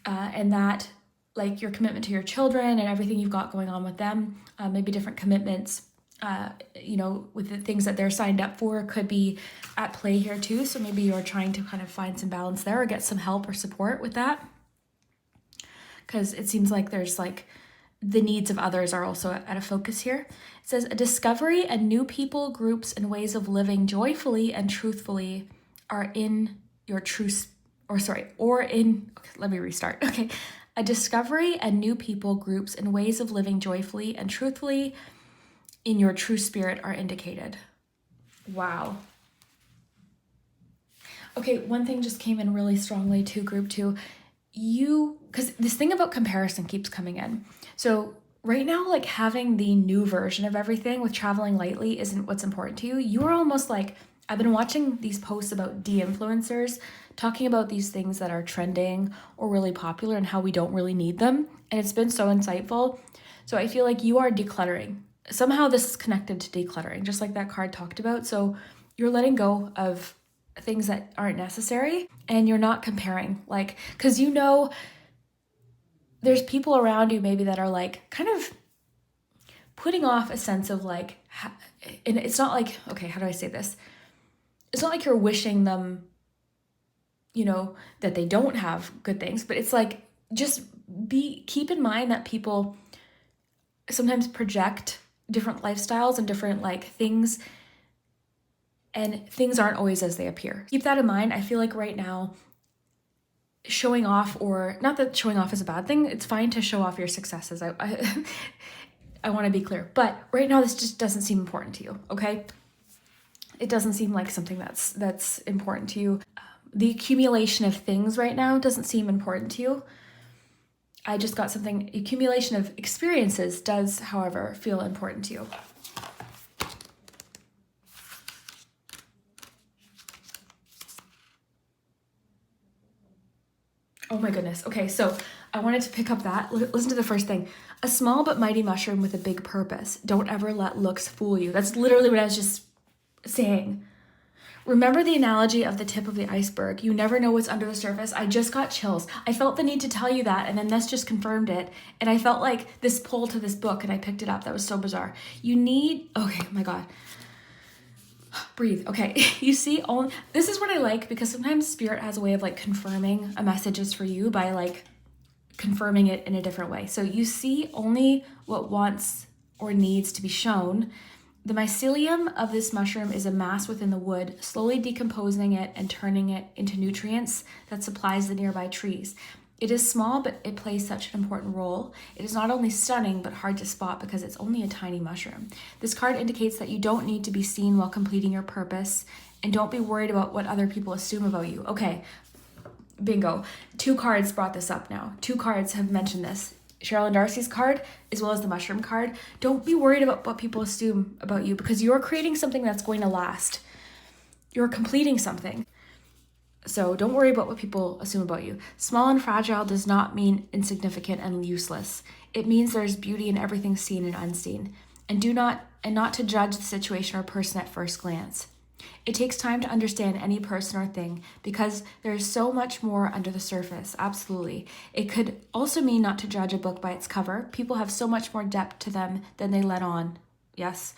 and that, like, your commitment to your children and everything you've got going on with them, maybe different commitments, with the things that they're signed up for could be at play here too. So maybe you're trying to kind of find some balance there or get some help or support with that, because it seems like there's like the needs of others are also at a focus here. It says, a discovery and new people, groups, and ways of living joyfully and truthfully are in your let me restart. Okay. A discovery and new people, groups, and ways of living joyfully and truthfully in your true spirit are indicated. Wow. Okay, one thing just came in really strongly to group 2. Because this thing about comparison keeps coming in. So right now, like, having the new version of everything with traveling lightly isn't what's important to you. You are almost like, I've been watching these posts about de-influencers talking about these things that are trending or really popular and how we don't really need them. And it's been so insightful. So I feel like you are decluttering. Somehow this is connected to decluttering, just like that card talked about. So you're letting go of things that aren't necessary, and you're not comparing, like, because there's people around you maybe that are like kind of putting off a sense of like, and it's not like, okay, how do I say this? It's not like you're wishing them, that they don't have good things, but it's like, just keep in mind that people sometimes project different lifestyles and different like things, and things aren't always as they appear. Keep that in mind. I feel like right now, showing off, or not that showing off is a bad thing, it's fine to show off your successes. I want to be clear, but right now this just doesn't seem important to you, okay? It doesn't seem like something that's important to you. The accumulation of things right now doesn't seem important to you. I just got something, accumulation of experiences does, however, feel important to you. Oh my goodness. Okay, so I wanted to pick up that. Listen to the first thing. A small but mighty mushroom with a big purpose. Don't ever let looks fool you. That's literally what I was just saying. Remember the analogy of the tip of the iceberg. You never know what's under the surface. I just got chills. I felt the need to tell you that, and then this just confirmed it. And I felt like this pull to this book, and I picked it up. That was so bizarre. Okay, oh my God. Breathe. Okay. You see, this is what I like, because sometimes spirit has a way of like confirming a message is for you by like confirming it in a different way. So you see only what wants or needs to be shown. The mycelium of this mushroom is a mass within the wood, slowly decomposing it and turning it into nutrients that supplies the nearby trees. It is small, but it plays such an important role. It is not only stunning, but hard to spot because it's only a tiny mushroom. This card indicates that you don't need to be seen while completing your purpose, and don't be worried about what other people assume about you. Okay, bingo. 2 cards brought this up now. 2 cards have mentioned this. Cheryl and Darcy's card, as well as the mushroom card. Don't be worried about what people assume about you, because you're creating something that's going to last. You're completing something. So don't worry about what people assume about you. Small and fragile does not mean insignificant and useless. It means there's beauty in everything seen and unseen. And not to judge the situation or person at first glance. It takes time to understand any person or thing, because there is so much more under the surface. Absolutely. It could also mean not to judge a book by its cover. People have so much more depth to them than they let on. Yes.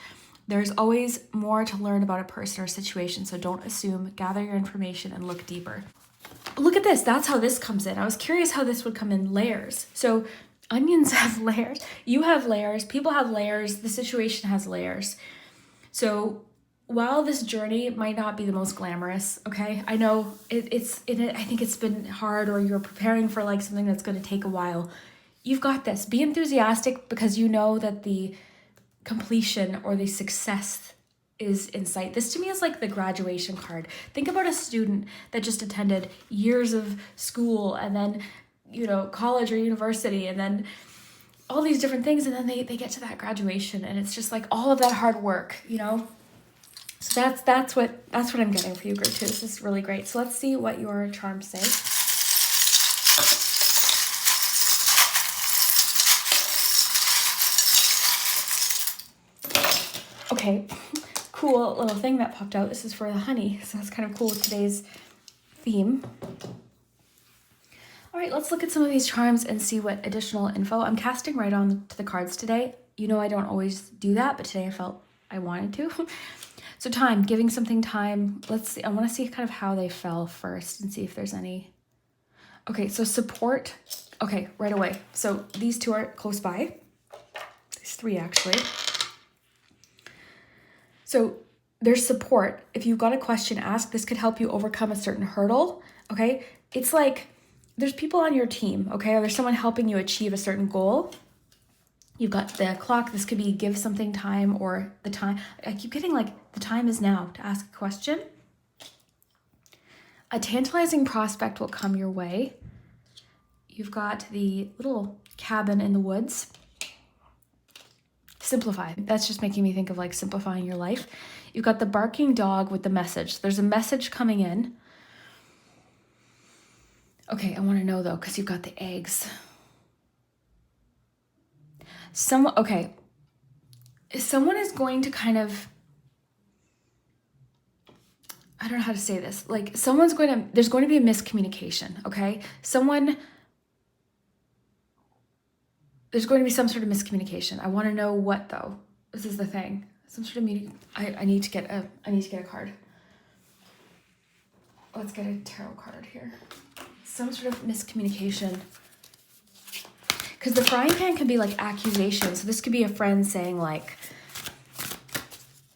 There's always more to learn about a person or situation, so don't assume. Gather your information and look deeper. look at this. That's how this comes in. I was curious how this would come in layers. So onions have layers. You have layers. People have layers. The situation has layers. So while this journey might not be the most glamorous, okay, I know I think it's been hard, or you're preparing for like something that's going to take a while. You've got this. Be enthusiastic because you know that the completion or the success is in sight. This to me is like the graduation card. Think about a student that just attended years of school and then, college or university and then all these different things, and then they get to that graduation and it's just like all of that hard work, So that's what I'm getting for you, Group 2. This is really great. So let's see what your charms say. Okay, cool little thing that popped out. This is for the honey, so that's kind of cool with today's theme. All right, let's look at some of these charms and see what additional info. I'm casting right on to the cards today. I don't always do that, but today I felt I wanted to. So time, giving something time. Let's see. I want to see kind of how they fell first and see if there's any. Okay, so support. Okay, right away. So these two are close by. There's 3 actually. So there's support. If you've got a question asked, this could help you overcome a certain hurdle, okay? It's like there's people on your team, okay? Or there's someone helping you achieve a certain goal. You've got the clock. This could be give something time, or the time. I keep getting like the time is now to ask a question. A tantalizing prospect will come your way. You've got the little cabin in the woods. Simplify. That's just making me think of like simplifying your life. You've got the barking dog with the message. There's a message coming in. Okay, I want to know though, because you've got the eggs. Someone is going to kind of, I don't know how to say this. Like there's going to be a miscommunication, okay? There's going to be some sort of miscommunication. I want to know what though. This is the thing. Some sort of meeting. I need to get a card. Let's get a tarot card here. Some sort of miscommunication. Because the frying pan can be like accusation. So this could be a friend saying like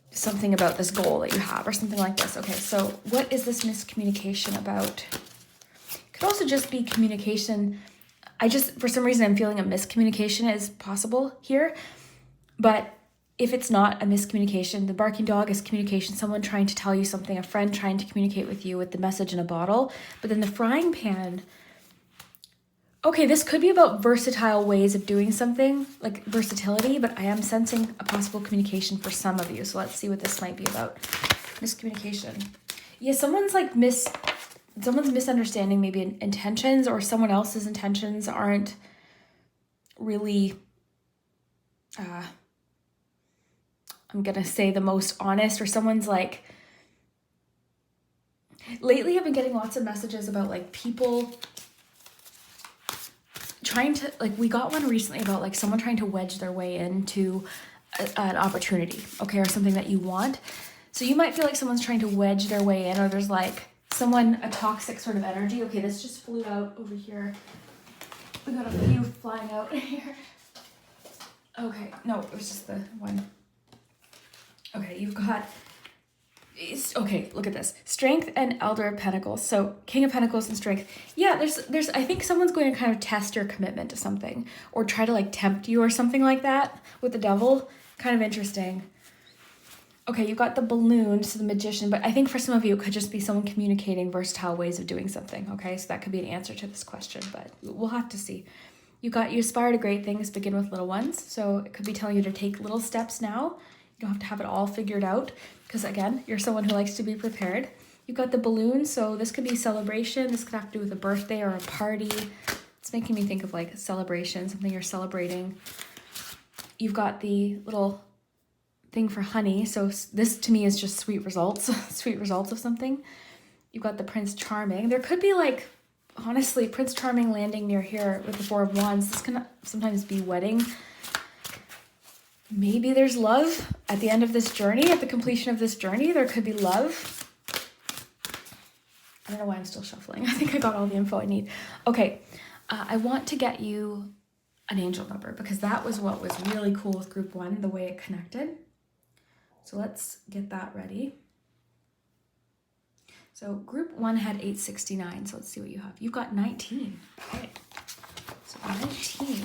something about this goal that you have or something like this. Okay, so what is this miscommunication about? It could also just be communication. For some reason, I'm feeling a miscommunication is possible here. But if it's not a miscommunication, the barking dog is communication, someone trying to tell you something, a friend trying to communicate with you with the message in a bottle. But then the frying pan, okay, this could be about versatile ways of doing something, like versatility, but I am sensing a possible communication for some of you. So let's see what this might be about. Miscommunication. Yeah, someone's misunderstanding maybe intentions, or someone else's intentions aren't really, I'm going to say the most honest, or someone's like, lately I've been getting lots of messages about like people trying to, like we got one recently about like someone trying to wedge their way into an opportunity, okay, or something that you want. So you might feel like someone's trying to wedge their way in, or there's like a toxic sort of energy. Okay, this just flew out over here. We got a few flying out here. Okay, no, it was just the one. Okay, you've got, okay, look at this. Strength and Elder of Pentacles. So King of Pentacles and Strength. Yeah, there's I think someone's going to kind of test your commitment to something, or try to like tempt you or something like that with the Devil. Kind of interesting. Okay, you've got the balloon, so the Magician, but I think for some of you, it could just be someone communicating versatile ways of doing something, okay? So that could be an answer to this question, but we'll have to see. You aspire to great things, begin with little ones. So it could be telling you to take little steps now. You don't have to have it all figured out, because again, you're someone who likes to be prepared. You've got the balloon, so this could be celebration. This could have to do with a birthday or a party. It's making me think of like a celebration, something you're celebrating. You've got the little thing for honey. So this to me is just sweet results, sweet results of something. You've got the Prince Charming. There could be like, honestly, Prince Charming landing near here with the Four of Wands. This can sometimes be wedding. Maybe there's love at the end of this journey, at the completion of this journey. There could be love. I don't know why I'm still shuffling. I think I got all the info I need. Okay, I want to get you an angel number because that was what was really cool with group 1, the way it connected. So let's get that ready. So group 1 had 869, so let's see what you have. You've got 19. Okay, so 19.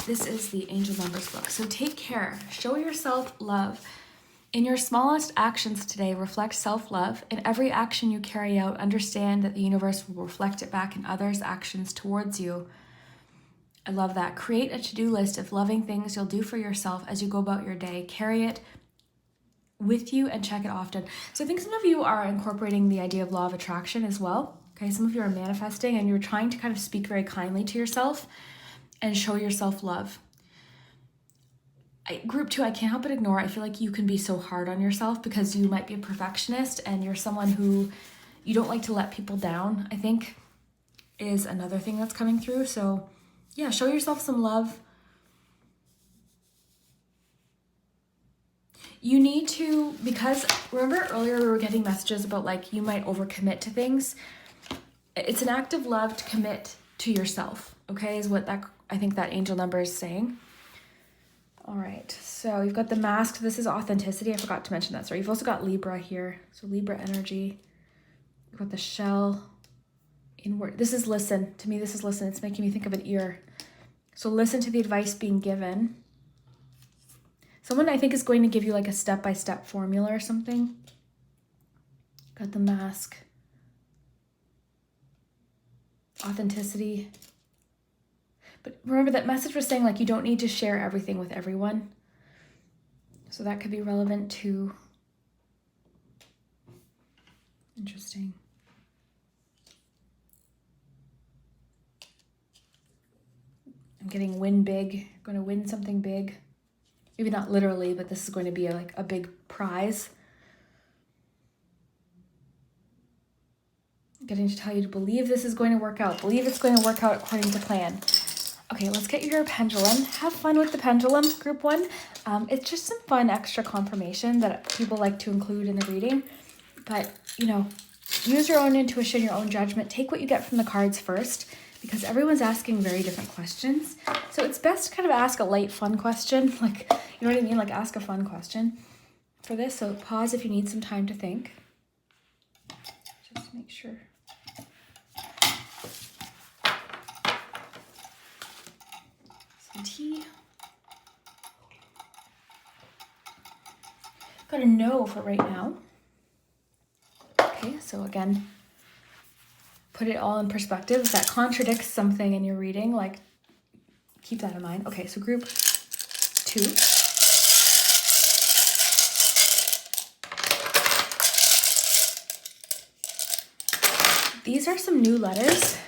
This is the angel numbers book. So take care, show yourself love. In your smallest actions today, reflect self-love. In every action you carry out, understand that the universe will reflect it back in others' actions towards you. I love that. Create a to-do list of loving things you'll do for yourself as you go about your day. Carry it with you and check it often. So I think some of you are incorporating the idea of law of attraction as well. Okay, some of you are manifesting and you're trying to kind of speak very kindly to yourself and show yourself love. Group 2, I can't help but ignore. I feel like you can be so hard on yourself because you might be a perfectionist and you're someone who you don't like to let people down, I think is another thing that's coming through. So yeah, show yourself some love. You need to, because remember earlier we were getting messages about like you might overcommit to things. It's an act of love to commit to yourself, okay, is what that I think that angel number is saying. All right, so you've got the mask. This is authenticity. I forgot to mention that. Sorry, you've also got Libra here. So Libra energy. You've got the shell, inward. This is listen. To me, this is listen. It's making me think of an ear. So listen to the advice being given. Someone I think is going to give you like a step-by-step formula or something. Got the mask. Authenticity. But remember that message was saying like you don't need to share everything with everyone. So that could be relevant to. Interesting. I'm getting win big. I'm going to win something big. Maybe not literally, but this is going to be like a big prize. I'm getting to tell you to believe this is going to work out. Believe it's going to work out according to plan. Okay, let's get your pendulum. Have fun with the pendulum, group 1. It's just some fun extra confirmation that people like to include in the reading. But, you know, use your own intuition, your own judgment. Take what you get from the cards first because everyone's asking very different questions. So it's best to kind of ask a light, fun question. Like, you know what I mean? Like, ask a fun question for this. So pause if you need some time to think. Just to make sure. Tea. Got a no for right now. Okay, so again, put it all in perspective. If that contradicts something in your reading, like keep that in mind. Okay, so group 2. These are some new letters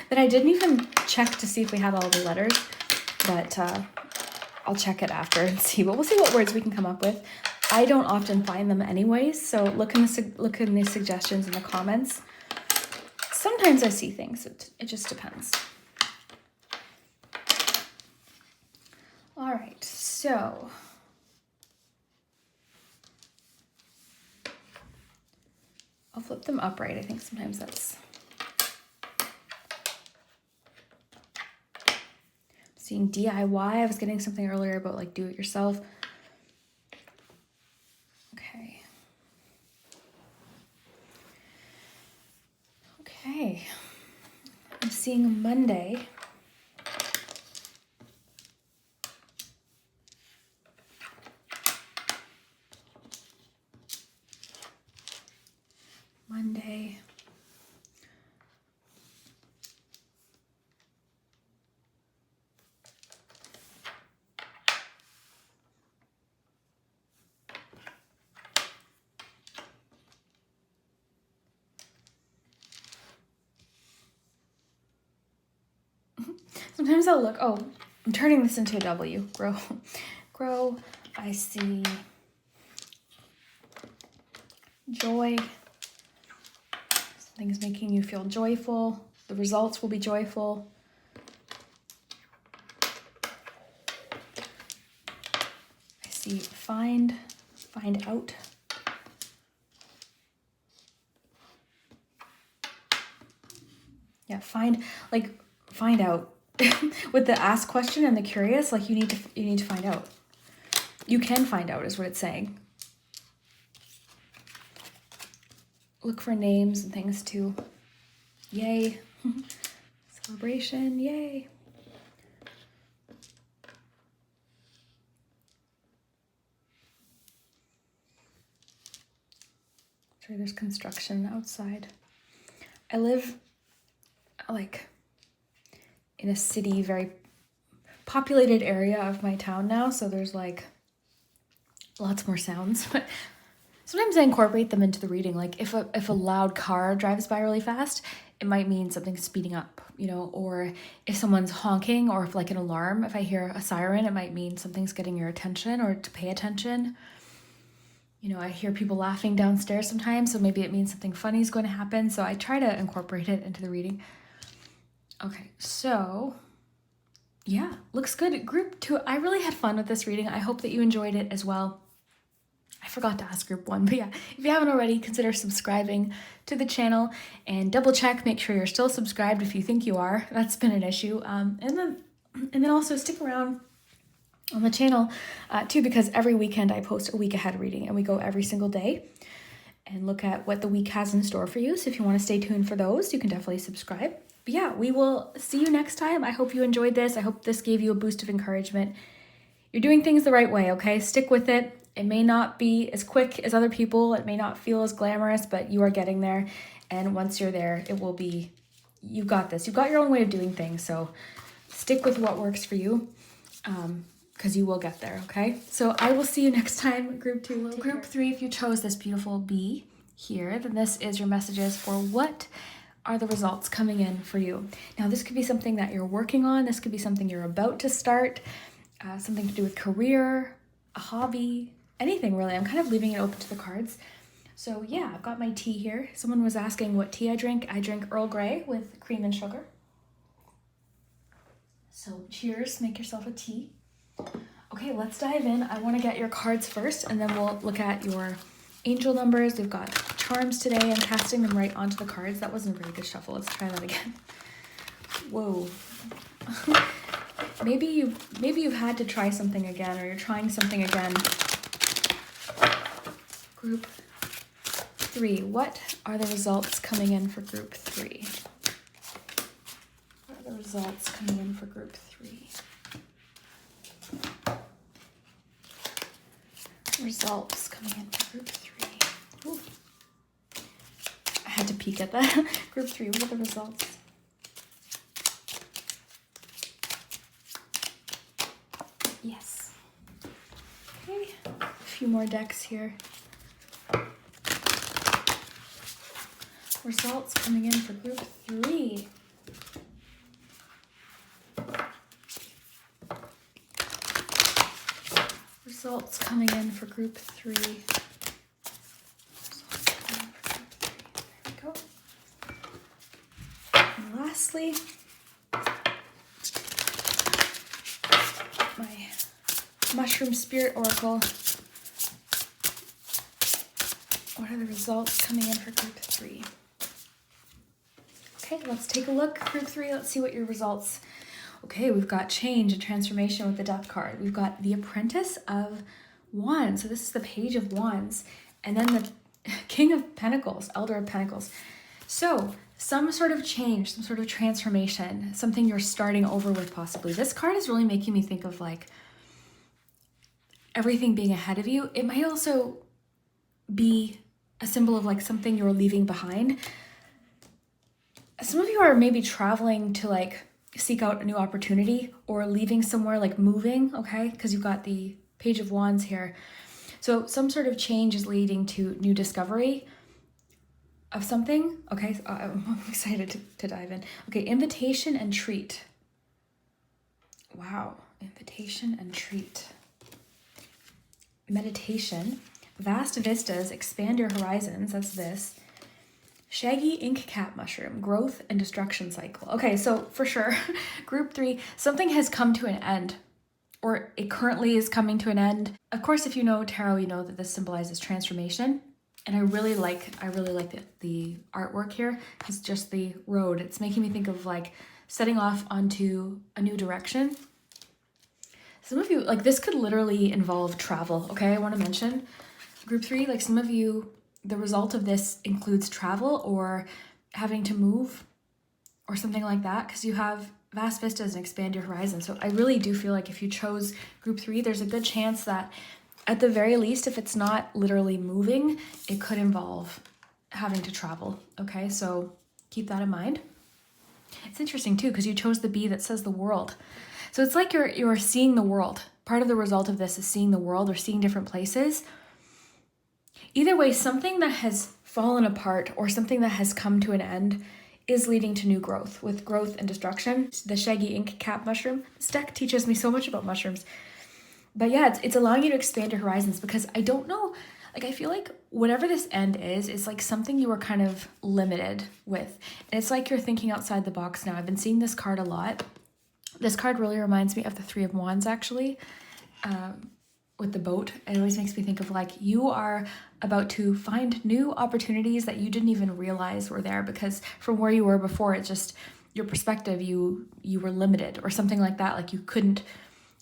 that I didn't even check to see if we had all the letters. But I'll check it after and see. But we'll see what words we can come up with. I don't often find them anyways, so look in the suggestions in the comments. Sometimes I see things. It just depends. All right, so I'll flip them upright. I think sometimes that's. Seeing DIY. I was getting something earlier about like do it yourself. Okay. Okay. I'm seeing Monday. Monday. Sometimes I'll look, oh, I'm turning this into a W. Grow. Grow. I see joy. Something is making you feel joyful. The results will be joyful. I see find out. Yeah, find out. With the ask question and the curious, like you need to find out. You can find out is what it's saying. Look for names and things too. Yay. Celebration, yay. Sure, there's construction outside. I live like in a city, very populated area of my town now, so there's like lots more sounds. But sometimes I incorporate them into the reading. Like if a loud car drives by really fast, it might mean something's speeding up, you know, or if someone's honking, or if like an alarm, if I hear a siren, it might mean something's getting your attention or to pay attention. You know, I hear people laughing downstairs sometimes, so maybe it means something funny is going to happen. So I try to incorporate it into the reading. Okay, so yeah, looks good. Group 2, I really had fun with this reading. I hope that you enjoyed it as well. I forgot to ask group 1, but yeah, if you haven't already, consider subscribing to the channel and double check, make sure you're still subscribed if you think you are. That's been an issue. And then also stick around on the channel too, because every weekend I post a week ahead reading, and we go every single day and look at what the week has in store for you. So if you want to stay tuned for those, you can definitely subscribe. But yeah, we will see you next time. I hope you enjoyed this. I hope this gave you a boost of encouragement. You're doing things the right way, okay? Stick with it. It may not be as quick as other people. It may not feel as glamorous, but you are getting there. And once you're there, it will be, you've got this. You've got your own way of doing things. So stick with what works for you, because you will get there, okay? So I will see you next time, group 2. Group 3, if you chose this beautiful bee here, then this is your messages for what are the results coming in for you. Now, this could be something that you're working on. This could be something you're about to start, something to do with career, a hobby, anything really. I'm kind of leaving it open to the cards. So yeah, I've got my tea here. Someone was asking what tea I drink. I drink Earl Grey with cream and sugar. So cheers, make yourself a tea. Okay, let's dive in. I want to get your cards first, and then we'll look at your angel numbers. We've got charms today. I'm casting them right onto the cards. That wasn't a very good shuffle. Let's try that again. Whoa. Maybe you've had to try something again, or you're trying something again. Group 3. What are the results coming in for group 3? What are the results coming in for group 3? Results coming in for group 3. Ooh. I had to peek at that. Group 3, what are the results? Yes. Okay, a few more decks here. Results coming in for group 3. Results coming in for group 3. There we go. And lastly, my Mushroom Spirit Oracle. What are the results coming in for group 3? Okay, let's take a look. Group 3, let's see what your results. Okay, we've got change and transformation with the Death card. We've got the Apprentice of Wands. So this is the Page of Wands. And then the King of Pentacles, Elder of Pentacles. So some sort of change, some sort of transformation, something you're starting over with possibly. This card is really making me think of like everything being ahead of you. It might also be a symbol of like something you're leaving behind. Some of you are maybe traveling to like seek out a new opportunity, or leaving somewhere, like moving, okay? Because you've got the Page of Wands here. So some sort of change is leading to new discovery of something. Okay, so I'm excited to dive in. Okay, invitation and treat. Wow, invitation and treat. Meditation. Vast vistas, expand your horizons. That's this. Shaggy ink cap mushroom, growth and destruction cycle. Okay, so for sure, group 3, something has come to an end, or it currently is coming to an end. Of course, if you know tarot, you know that this symbolizes transformation. And I really like the artwork here. It's just the road. It's making me think of like setting off onto a new direction. Some of you, like this could literally involve travel, okay? I want to mention group 3, like some of you, the result of this includes travel or having to move or something like that, because you have vast vistas and expand your horizon. So I really do feel like if you chose group 3, there's a good chance that at the very least, if it's not literally moving, it could involve having to travel, okay? So keep that in mind. It's interesting too, because you chose the B that says the world. So it's like you're seeing the world. Part of the result of this is seeing the world or seeing different places. Either way, something that has fallen apart or something that has come to an end is leading to new growth. With growth and destruction, the shaggy ink cap mushroom. This deck teaches me so much about mushrooms. But yeah, it's allowing you to expand your horizons, because I don't know, like I feel like whatever this end is, it's like something you were kind of limited with. And it's like you're thinking outside the box now. I've been seeing this card a lot. This card really reminds me of the Three of Wands, actually, with the boat. It always makes me think of like you are about to find new opportunities that you didn't even realize were there, because from where you were before, it's just your perspective, you were limited or something like that. Like you couldn't,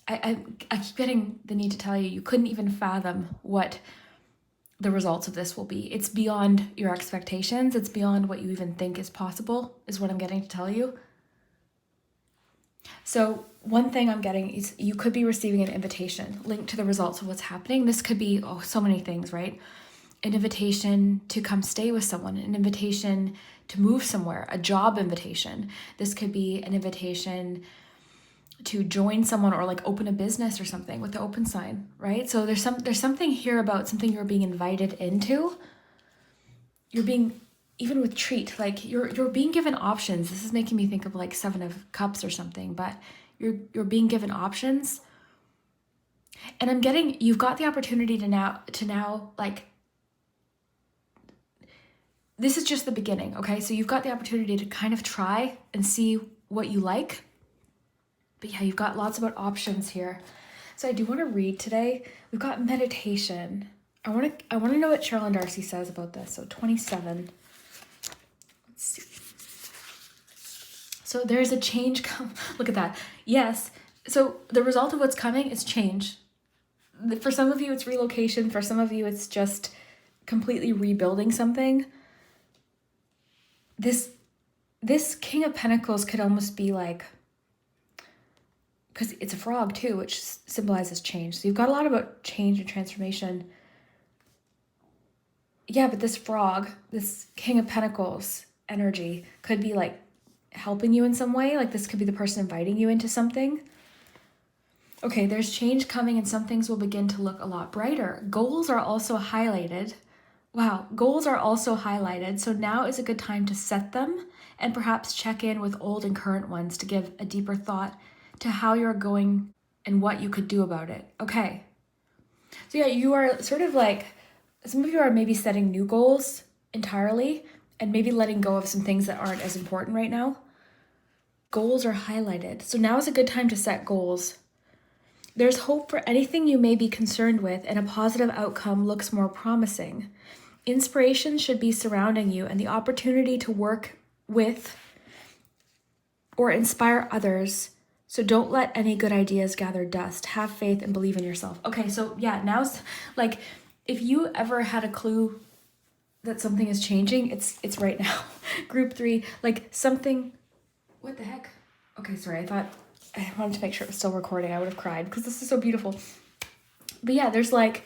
I keep getting the need to tell you, you couldn't even fathom what the results of this will be. It's beyond your expectations. It's beyond what you even think is possible, is what I'm getting to tell you. So one thing I'm getting is you could be receiving an invitation linked to the results of what's happening. This could be, so many things, right? An invitation to come stay with someone, an invitation to move somewhere, a job invitation. This could be an invitation to join someone or like open a business or something with the open sign, right? So there's something here about something you're being invited into. You're being, even with treat, like you're being given options. This is making me think of like 7 of Cups or something, but you're being given options. And I'm getting, you've got the opportunity to now like, this is just the beginning, okay? So you've got the opportunity to kind of try and see what you like. But yeah, you've got lots about options here. So I do want to read today. We've got meditation. I want to know what Cheryl and Darcy says about this. So 27. Let's see. So there's a change. Look at that. Yes. So the result of what's coming is change. For some of you, it's relocation. For some of you, it's just completely rebuilding something. This King of Pentacles could almost be like, because it's a frog too, which symbolizes change. So you've got a lot about change and transformation. Yeah, but this frog, this King of Pentacles energy could be like helping you in some way. Like this could be the person inviting you into something. Okay, there's change coming and some things will begin to look a lot brighter. Goals are also highlighted. Wow, goals are also highlighted. So now is a good time to set them and perhaps check in with old and current ones to give a deeper thought to how you're going and what you could do about it. Okay. So yeah, you are sort of like, some of you are maybe setting new goals entirely and maybe letting go of some things that aren't as important right now. Goals are highlighted. So now is a good time to set goals. There's hope for anything you may be concerned with, and a positive outcome looks more promising. Inspiration should be surrounding you, and the opportunity to work with or inspire others. So don't let any good ideas gather dust. Have faith and believe in yourself. Okay, so yeah, now's like, if you ever had a clue that something is changing, it's right now. Group 3, like something, what the heck? Okay, sorry, I wanted to make sure it was still recording. I would have cried because this is so beautiful. But yeah, there's like,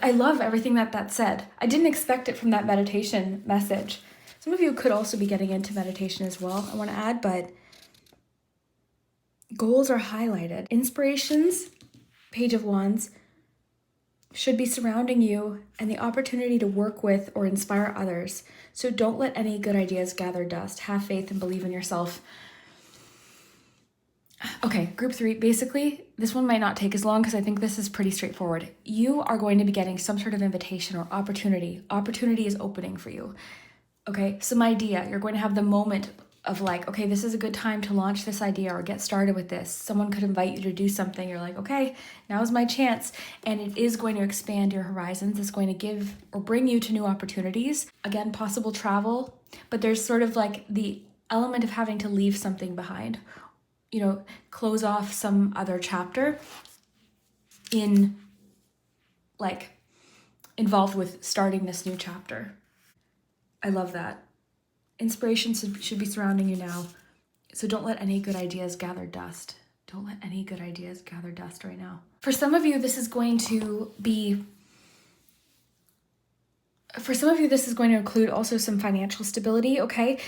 I love everything that said. I didn't expect it from that meditation message. Some of you could also be getting into meditation as well, I want to add, but goals are highlighted. Inspirations, Page of Wands, should be surrounding you and the opportunity to work with or inspire others. So don't let any good ideas gather dust. Have faith and believe in yourself. Okay, group 3, basically, this one might not take as long because I think this is pretty straightforward. You are going to be getting some sort of invitation or opportunity. Opportunity is opening for you. Okay, some idea. You're going to have the moment of like, okay, this is a good time to launch this idea or get started with this. Someone could invite you to do something. You're like, okay, now's my chance. And it is going to expand your horizons. It's going to give or bring you to new opportunities. Again, possible travel, but there's sort of like the element of having to leave something behind, you know, close off some other chapter in like involved with starting this new chapter. I love that. Inspiration should be surrounding you now. So don't let any good ideas gather dust. Don't let any good ideas gather dust right now. For some of you, this is going to include also some financial stability, okay?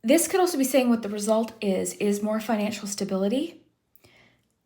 This could also be saying what the result is more financial stability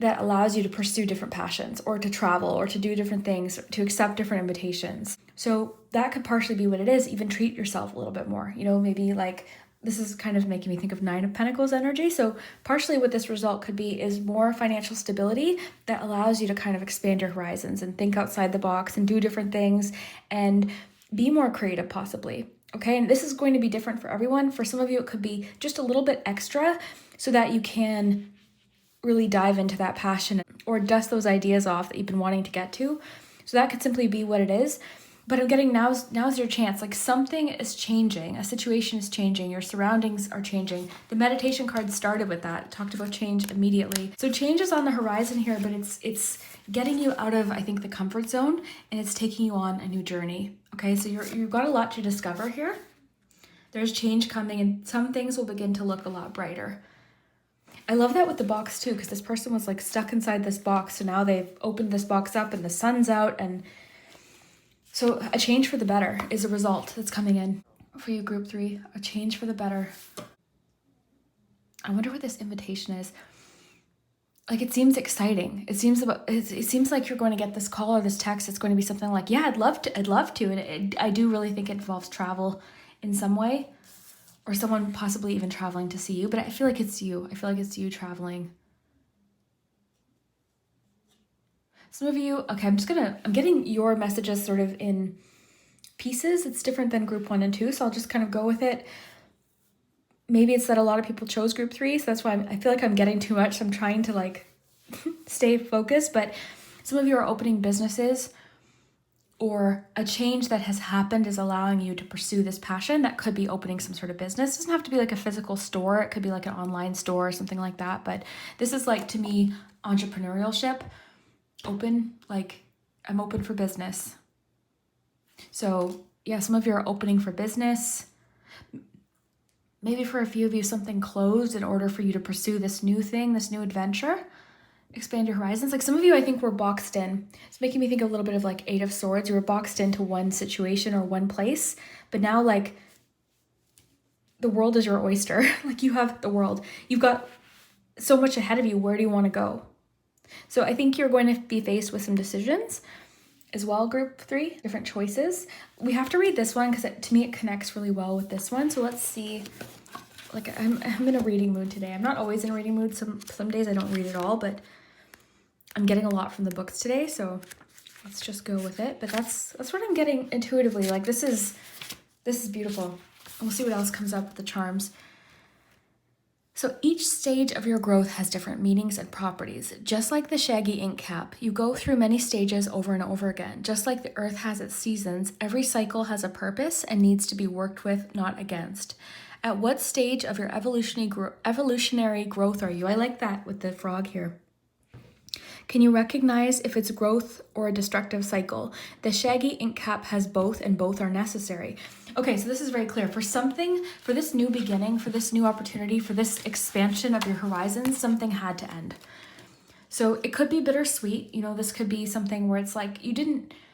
that allows you to pursue different passions or to travel or to do different things, to accept different invitations. So that could partially be what it is. Even treat yourself a little bit more. You know, maybe like, this is kind of making me think of Nine of Pentacles energy. So partially what this result could be is more financial stability that allows you to kind of expand your horizons and think outside the box and do different things and be more creative possibly. Okay, and this is going to be different for everyone. For some of you, it could be just a little bit extra so that you can really dive into that passion or dust those ideas off that you've been wanting to get to. So that could simply be what it is. But I'm getting now's your chance. Like something is changing, a situation is changing, your surroundings are changing. The meditation card started with that. It talked about change immediately. So change is on the horizon here, but it's getting you out of, I think, the comfort zone, and it's taking you on a new journey. Okay, so you've got a lot to discover here. There's change coming, and some things will begin to look a lot brighter. I love that with the box too, because this person was like stuck inside this box. So now they've opened this box up and the sun's out, and so a change for the better is a result that's coming in for you, group 3. A change for the better. I wonder what this invitation is. Like, it seems exciting. It seems like you're going to get this call or this text. It's going to be something like, yeah, I'd love to. And I do really think it involves travel in some way, or someone possibly even traveling to see you. But I feel like it's you. I feel like it's you traveling. Some of you, okay, I'm getting your messages sort of in pieces. It's different than group 1 and 2, so I'll just kind of go with it. Maybe it's that a lot of people chose group 3, so that's why I feel like I'm getting too much. So I'm trying to like stay focused, but some of you are opening businesses, or a change that has happened is allowing you to pursue this passion. That could be opening some sort of business. It doesn't have to be like a physical store. It could be like an online store or something like that. But this is like, to me, entrepreneurship. Open, like I'm open for business. So yeah, some of you are opening for business. Maybe for a few of you, something closed in order for you to pursue this new thing, this new adventure. Expand your horizons. Like some of you, I think, were boxed in. It's making me think a little bit of like 8 of Swords. You were boxed into one situation or one place, but now like the world is your oyster. Like you have the world. You've got so much ahead of you. Where do you want to go? So I think you're going to be faced with some decisions as well, group 3, different choices. We have to read this one because to me it connects really well with this one. So let's see. Like I'm in a reading mood today. I'm not always in a reading mood. Some days I don't read at all, but I'm getting a lot from the books today, so let's just go with it. But that's what I'm getting intuitively. Like this is beautiful. And we'll see what else comes up with the charms. So each stage of your growth has different meanings and properties. Just like the shaggy ink cap, you go through many stages over and over again. Just like the earth has its seasons, every cycle has a purpose and needs to be worked with, not against. At what stage of your evolutionary growth are you? I like that with the frog here. Can you recognize if it's growth or a destructive cycle? The shaggy ink cap has both, and both are necessary. Okay, so this is very clear. For something, for this new beginning, for this new opportunity, for this expansion of your horizons, something had to end. So it could be bittersweet. You know, this could be something where it's like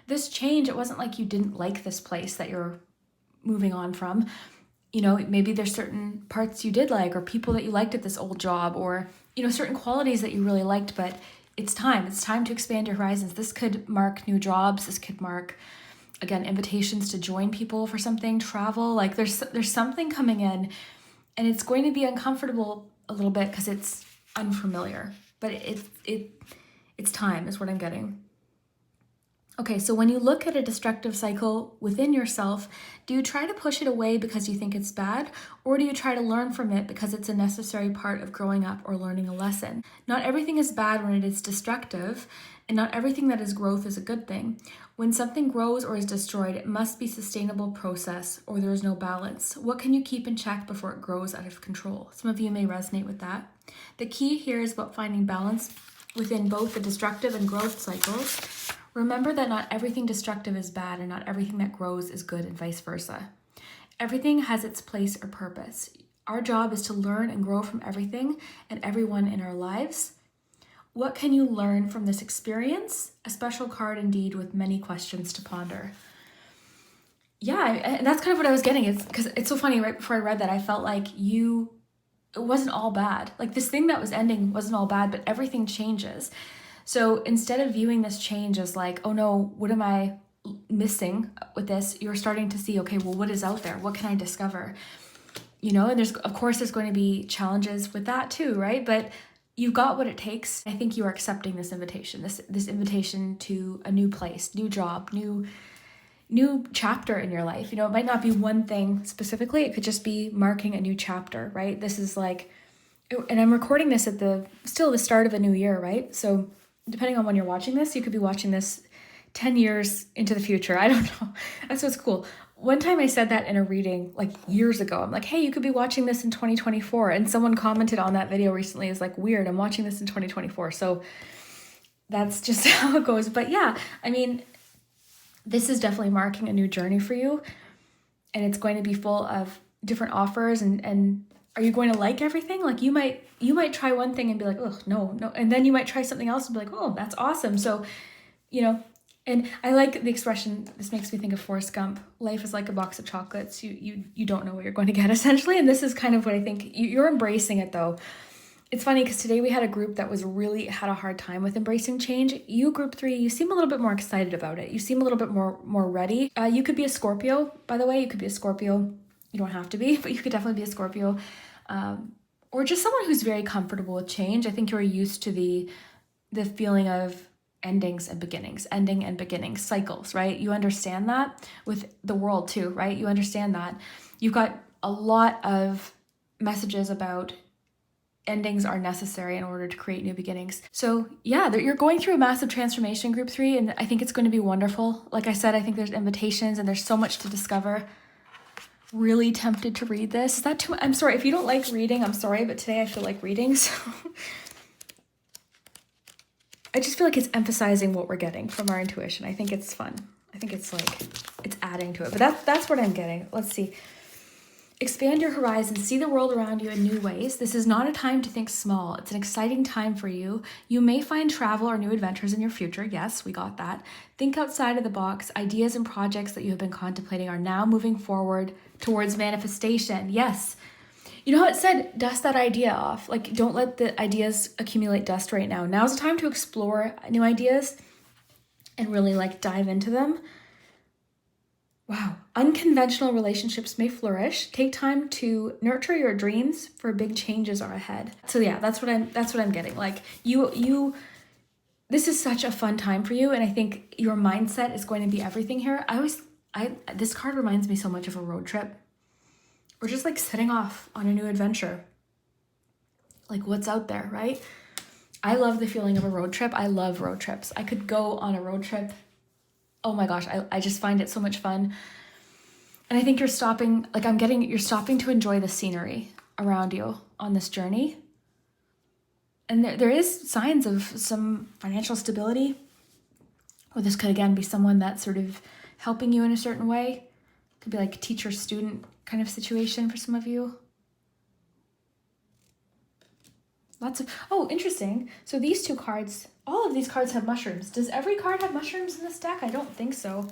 this change, it wasn't like you didn't like this place that you're moving on from. You know, maybe there's certain parts you did like, or people that you liked at this old job, or, you know, certain qualities that you really liked, but it's time to expand your horizons. This could mark new jobs. This could mark, again, invitations to join people for something, travel. Like there's something coming in, and it's going to be uncomfortable a little bit because it's unfamiliar, but it's time is what I'm getting. Okay, so when you look at a destructive cycle within yourself, do you try to push it away because you think it's bad, or do you try to learn from it because it's a necessary part of growing up or learning a lesson? Not everything is bad when it is destructive, and not everything that is growth is a good thing. When something grows or is destroyed, it must be a sustainable process or there is no balance. What can you keep in check before it grows out of control? Some of you may resonate with that. The key here is about finding balance within both the destructive and growth cycles. Remember that not everything destructive is bad and not everything that grows is good and vice versa. Everything has its place or purpose. Our job is to learn and grow from everything and everyone in our lives. What can you learn from this experience? A special card indeed with many questions to ponder. Yeah, and that's kind of what I was getting. It's because it's so funny, right before I read that, I felt like it wasn't all bad. Like this thing that was ending wasn't all bad, but everything changes. So instead of viewing this change as like, oh no, what am I missing with this? You're starting to see, okay, well, what is out there? What can I discover? You know, and there's going to be challenges with that too, right? But you've got what it takes. I think you are accepting this invitation, this invitation to a new place, new job, new chapter in your life. You know, it might not be one thing specifically. It could just be marking a new chapter, right? This is like, and I'm recording this at still the start of a new year, right? So depending on when you're watching this, you could be watching this 10 years into the future. I don't know. That's what's cool. One time I said that in a reading like years ago. I'm like, hey, you could be watching this in 2024. And someone commented on that video recently, is like, weird, I'm watching this in 2024. So that's just how it goes. But yeah, I mean, this is definitely marking a new journey for you. And it's going to be full of different offers and are you going to like everything? Like you might try one thing and be like, oh, no. And then you might try something else and be like, oh, that's awesome. So, you know, and I like the expression, this makes me think of Forrest Gump. Life is like a box of chocolates. You don't know what you're going to get essentially. And this is kind of what I think you're embracing it though. It's funny because today we had a group that was really had a hard time with embracing change. You, group 3, you seem a little bit more excited about it. You seem a little bit more ready. You could be a Scorpio, by the way. You could be a Scorpio. You don't have to be, but you could definitely be a Scorpio. Or just someone who's very comfortable with change. I think you're used to the feeling of endings and beginnings, ending and beginning cycles, right? You understand that with the world too, right? You understand that. You've got a lot of messages about endings are necessary in order to create new beginnings. So yeah, you're going through a massive transformation, group 3, and I think it's going to be wonderful. Like I said, I think there's invitations and there's so much to discover. Really tempted to read this. Is that too much? I'm sorry if you don't like reading, I'm sorry, but today I feel like reading, so I just feel like it's emphasizing what we're getting from our intuition. I think it's fun. I think it's like it's adding to it, but that's what I'm getting. Let's see. Expand your horizons, see the world around you in new ways. This is not a time to think small. It's an exciting time for you. You may find travel or new adventures in your future. Yes, we got that. Think outside of the box. Ideas and projects that you have been contemplating are now moving forward towards manifestation. Yes. You know how it said, dust that idea off. Like, don't let the ideas accumulate dust right now. Now's the time to explore new ideas and really like dive into them. Wow. Unconventional relationships may flourish. Take time to nurture your dreams, for big changes are ahead. So yeah, that's what I'm getting. Like this is such a fun time for you. And I think your mindset is going to be everything here. This card reminds me so much of a road trip. We're just like setting off on a new adventure. Like what's out there, right? I love the feeling of a road trip. I love road trips. I could go on a road trip. Oh my gosh, I just find it so much fun. And I think you're stopping to enjoy the scenery around you on this journey. And there is signs of some financial stability. Or this could again be someone that's sort of helping you in a certain way. Could be like a teacher-student kind of situation for some of you. Interesting. So these two cards, all of these cards have mushrooms. Does every card have mushrooms in this deck? I don't think so.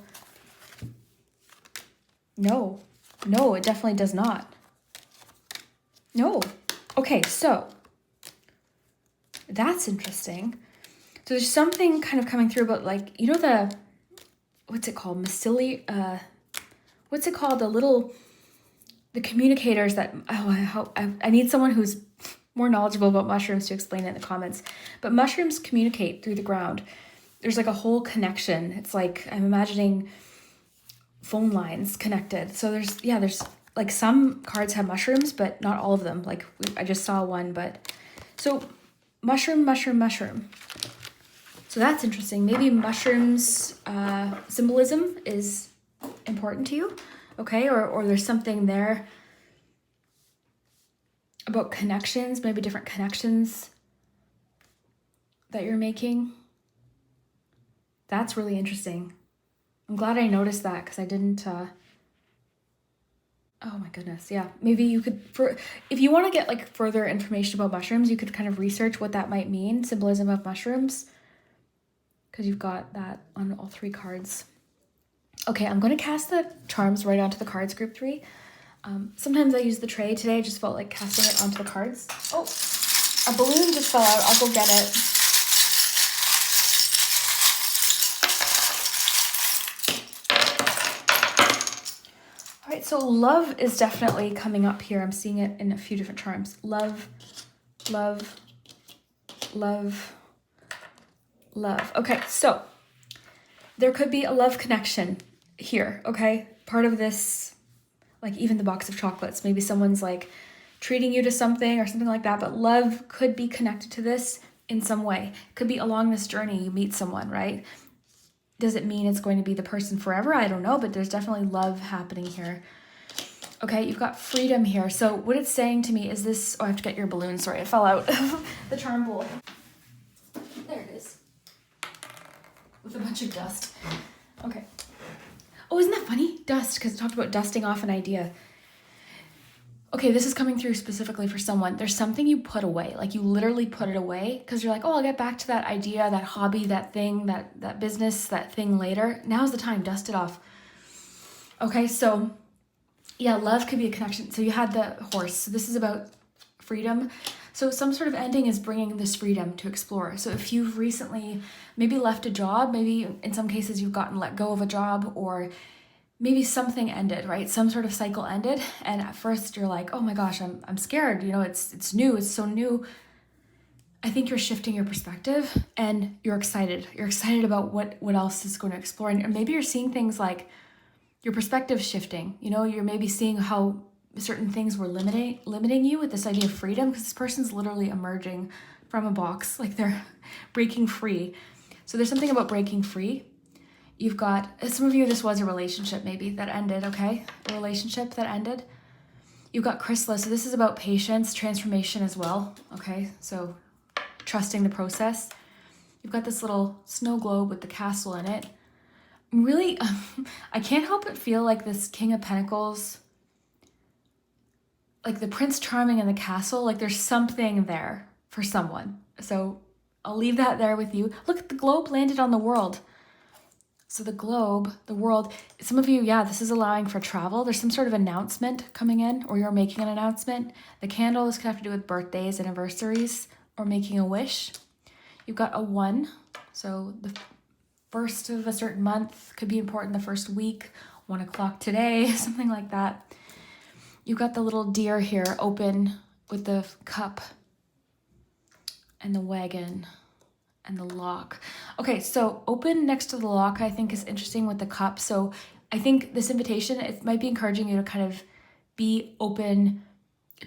No, it definitely does not. No. Okay, so that's interesting. So there's something kind of coming through about like, you know, what's it called? What's it called? The communicators that, I need someone who's more knowledgeable about mushrooms to explain it in the comments. But mushrooms communicate through the ground. there's like a whole connection. It's like, I'm imagining phone lines connected. So there's like some cards have mushrooms, but not all of them. Like I just saw one, but so mushroom, mushroom, mushroom. So that's interesting. Maybe mushrooms symbolism is important to you, okay? Or there's something there about connections, maybe different connections that you're making. That's really interesting. I'm glad I noticed that because I didn't, oh my goodness, yeah. Maybe you could, if you want to get like further information about mushrooms, you could kind of research what that might mean, symbolism of mushrooms, because you've got that on all 3 cards. Okay, I'm going to cast the charms right onto the cards, group 3. Sometimes I use the tray. Today I just felt like casting it onto the cards. Oh, a balloon just fell out. I'll go get it. All right, so love is definitely coming up here. I'm seeing it in a few different charms. Love, love, love, love. Okay, so there could be a love connection here, okay? Part of this, like even the box of chocolates, maybe someone's like treating you to something or something like that, but love could be connected to this in some way. It could be along this journey you meet someone, right? Does it mean it's going to be the person forever? I don't know, but there's definitely love happening here. Okay, you've got freedom here. So what it's saying to me is this, oh, I have to get your balloon, sorry, it fell out. The charm bowl. There it is. With a bunch of dust. Okay. Oh, isn't that funny? Dust, because it talked about dusting off an idea. Okay, this is coming through specifically for someone. There's something you put away, like you literally put it away because you're like, oh, I'll get back to that idea, that hobby, that thing, that business, that thing later. Now's the time, dust it off. Okay, so yeah, love could be a connection. So you had the horse. So this is about freedom. So some sort of ending is bringing this freedom to explore. So if you've recently maybe left a job, maybe in some cases you've gotten let go of a job, or maybe something ended, right? Some sort of cycle ended. And at first you're like, oh my gosh, I'm scared. You know, it's new. It's so new. I think you're shifting your perspective and you're excited. You're excited about what else is going to explore. And maybe you're seeing things like your perspective shifting. You know, you're maybe seeing how certain things were limiting you with this idea of freedom, because this person's literally emerging from a box, like they're breaking free. So there's something about breaking free. You've got, some of you, this was a relationship maybe that ended, okay? A relationship that ended. You've got chrysalis, so this is about patience, transformation as well, okay? So trusting the process. You've got this little snow globe with the castle in it. Really, I can't help but feel like this King of Pentacles, like the Prince Charming in the castle, like there's something there for someone. So I'll leave that there with you. Look, the globe landed on the world. So the globe, the world, some of you, yeah, this is allowing for travel. There's some sort of announcement coming in, or you're making an announcement. The candle, this could have to do with birthdays, anniversaries, or making a wish. You've got a 1. So the first of a certain month could be important, the first week, 1 o'clock today, something like that. You've got the little deer here open with the cup and the wagon and the lock. Okay, so open next to the lock I think is interesting with the cup. So I think this invitation, it might be encouraging you to kind of be open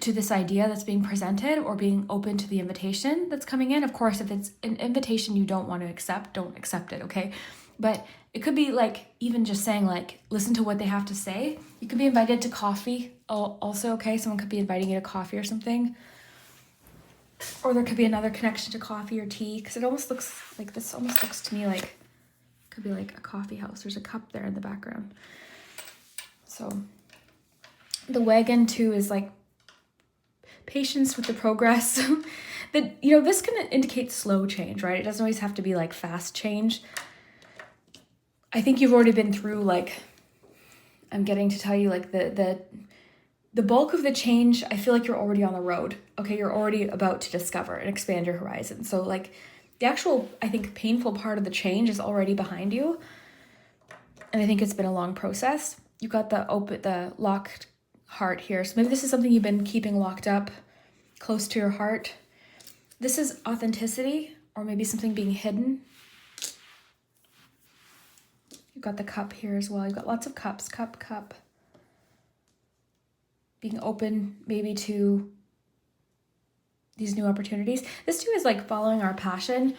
to this idea that's being presented, or being open to the invitation that's coming in. Of course, if it's an invitation you don't want to accept, don't accept it, okay? But it could be like even just saying like, listen to what they have to say. You could be invited to coffee also, okay? Someone could be inviting you to coffee or something. Or there could be another connection to coffee or tea, because it almost looks like, this almost looks to me like, could be like a coffee house. There's a cup there in the background. So the wagon too is like patience with the progress. That, you know, this can indicate slow change, right? It doesn't always have to be like fast change. I think you've already been through, like, I'm getting to tell you, like, the bulk of the change. I feel like you're already on the road. Okay, you're already about to discover and expand your horizon. So like the actual, I think, painful part of the change is already behind you. And I think it's been a long process. You've got the locked heart here. So maybe this is something you've been keeping locked up close to your heart. This is authenticity, or maybe something being hidden. You've got the cup here as well. You've got lots of cups, cup, cup. Being open maybe to these new opportunities. This too is like following our passion,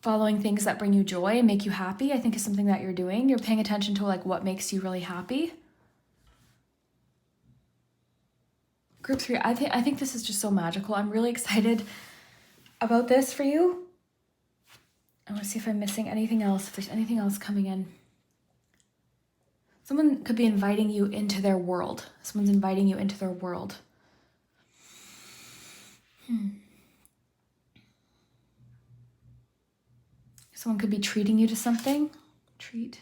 following things that bring you joy and make you happy, I think is something that you're doing. You're paying attention to like what makes you really happy. Group 3, I think this is just so magical. I'm really excited about this for you. I want to see if I'm missing anything else, if there's anything else coming in. Someone could be inviting you into their world. Someone's inviting you into their world. Someone could be treating you to something. Treat.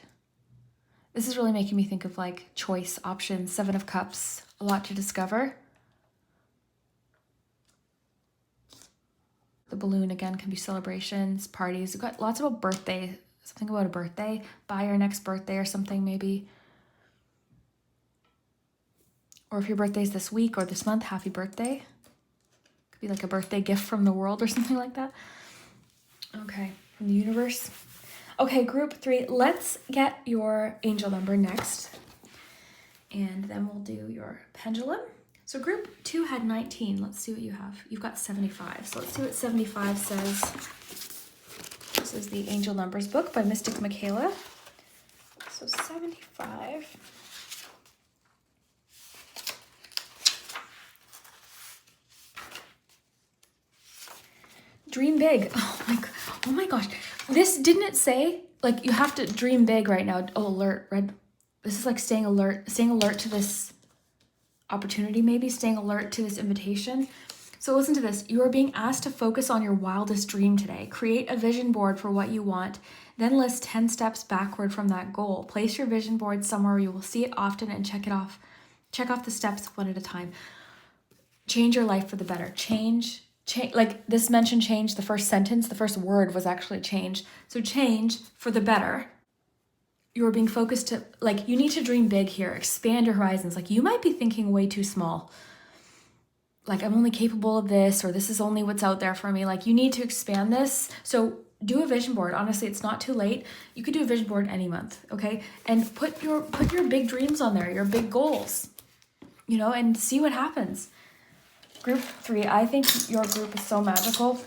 This is really making me think of like choice, options, 7 of Cups, a lot to discover. The balloon again can be celebrations, parties. We've got lots about birthday, something about a birthday. Buy your next birthday or something maybe. Or if your birthday's this week or this month, happy birthday. Could be like a birthday gift from the world or something like that. Okay, from the universe. Okay, group 3, let's get your angel number next. And then we'll do your pendulum. So group 2 had 19. Let's see what you have. You've got 75. So let's see what 75 says. This is the Angel Numbers book by Mystic Michaela. So 75. Dream big. Oh my gosh. This didn't say like you have to dream big right now. Oh, alert, red. This is like staying alert to this opportunity, maybe staying alert to this invitation. So listen to this. You are being asked to focus on your wildest dream today. Create a vision board for what you want, then list 10 steps backward from that goal. Place your vision board somewhere where you will see it often and check off the steps one at a time. Change your life for the better. Change, like this mentioned change, the first sentence, the first word was actually change. So change for the better. You're being focused to, like, you need to dream big here, expand your horizons. Like, you might be thinking way too small. Like, I'm only capable of this, or this is only what's out there for me. Like, you need to expand this. So do a vision board. Honestly, it's not too late. You could do a vision board any month, okay? And put your big dreams on there, your big goals, you know, and see what happens. Group 3, I think your group is so magical.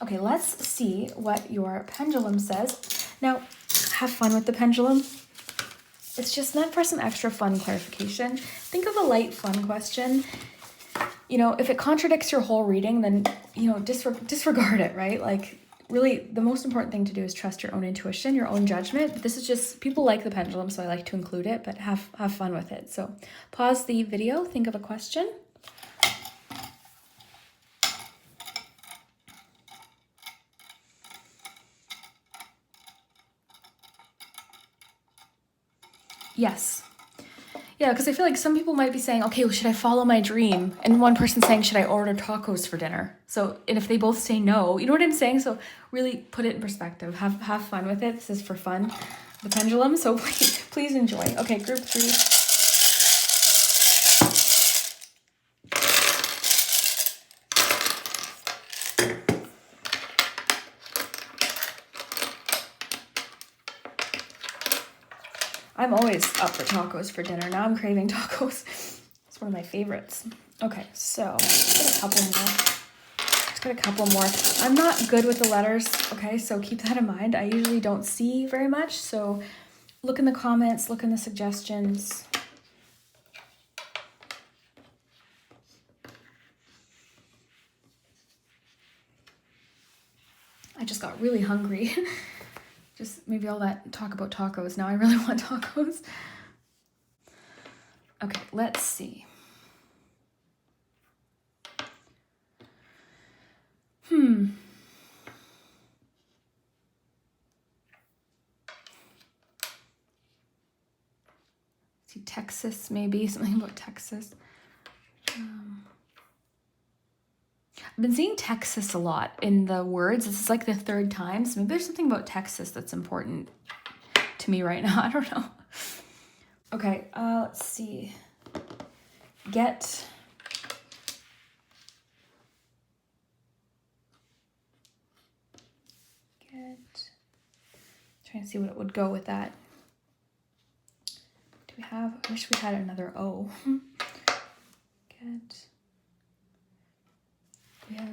Okay, let's see what your pendulum says. Now, have fun with the pendulum. It's just meant for some extra fun clarification. Think of a light, fun question. You know, if it contradicts your whole reading, then, you know, disregard it, right? Like, really, the most important thing to do is trust your own intuition, your own judgment. This is just, people like the pendulum, so I like to include it, but have fun with it. So pause the video, think of a question. Yes. Yeah, because I feel like some people might be saying, okay, well, should I follow my dream? And one person's saying, should I order tacos for dinner? So, and if they both say no, you know what I'm saying? So really put it in perspective. Have fun with it. This is for fun. The pendulum. So please enjoy. Okay, group 3. I'm always up for tacos for dinner. Now I'm craving tacos. It's one of my favorites. Okay, so let's get a couple more. Let's get a couple more. I'm not good with the letters, okay? So keep that in mind. I usually don't see very much, so look in the comments, look in the suggestions. I just got really hungry. Just maybe all that talk about tacos. Now I really want tacos. Okay, let's see. See, Texas, maybe something about Texas. I've been seeing Texas a lot in the words. This is like the 3rd time, so maybe there's something about Texas that's important to me right now. I don't know. Okay, let's see. Get Trying to see what it would go with that. Do we have, I wish we had another O. We have,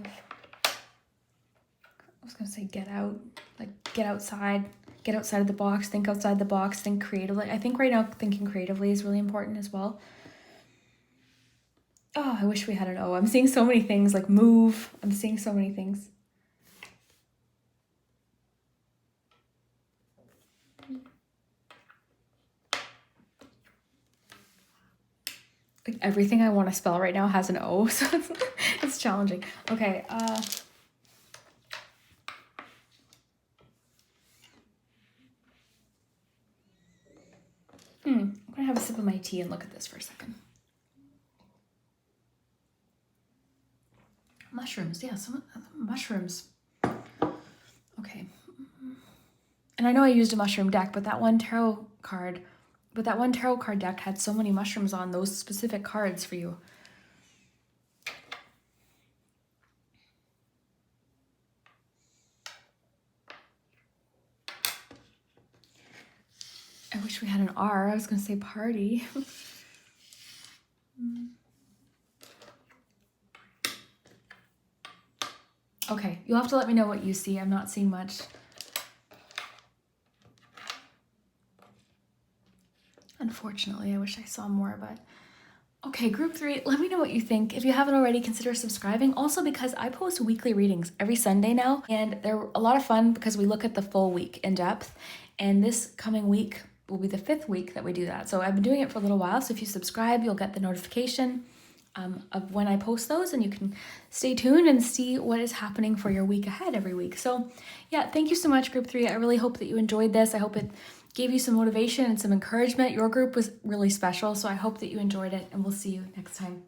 I was gonna say get out, like get outside of the box, think outside the box, think creatively. I think right now thinking creatively is really important as well. Oh, I wish we had an O. I'm seeing so many things like move. I'm seeing so many things. Like everything I want to spell right now has an O, so it's challenging. Okay, I'm gonna have a sip of my tea and look at this for a second. Mushrooms, yeah, some mushrooms. Okay. And I know I used a mushroom deck, but that one tarot card deck had so many mushrooms on those specific cards for you. I wish we had an R. I was gonna say party. Okay, you'll have to let me know what you see. I'm not seeing much. Unfortunately, I wish I saw more, but okay, group 3, let me know what you think. If you haven't already, consider subscribing. Also because I post weekly readings every Sunday now, and they're a lot of fun because we look at the full week in depth, and this coming week will be the 5th week that we do that. So I've been doing it for a little while, so if you subscribe, you'll get the notification of when I post those, and you can stay tuned and see what is happening for your week ahead every week. So yeah, thank you so much, group 3. I really hope that you enjoyed this. I hope it gave you some motivation and some encouragement. Your group was really special, so I hope that you enjoyed it, and we'll see you next time.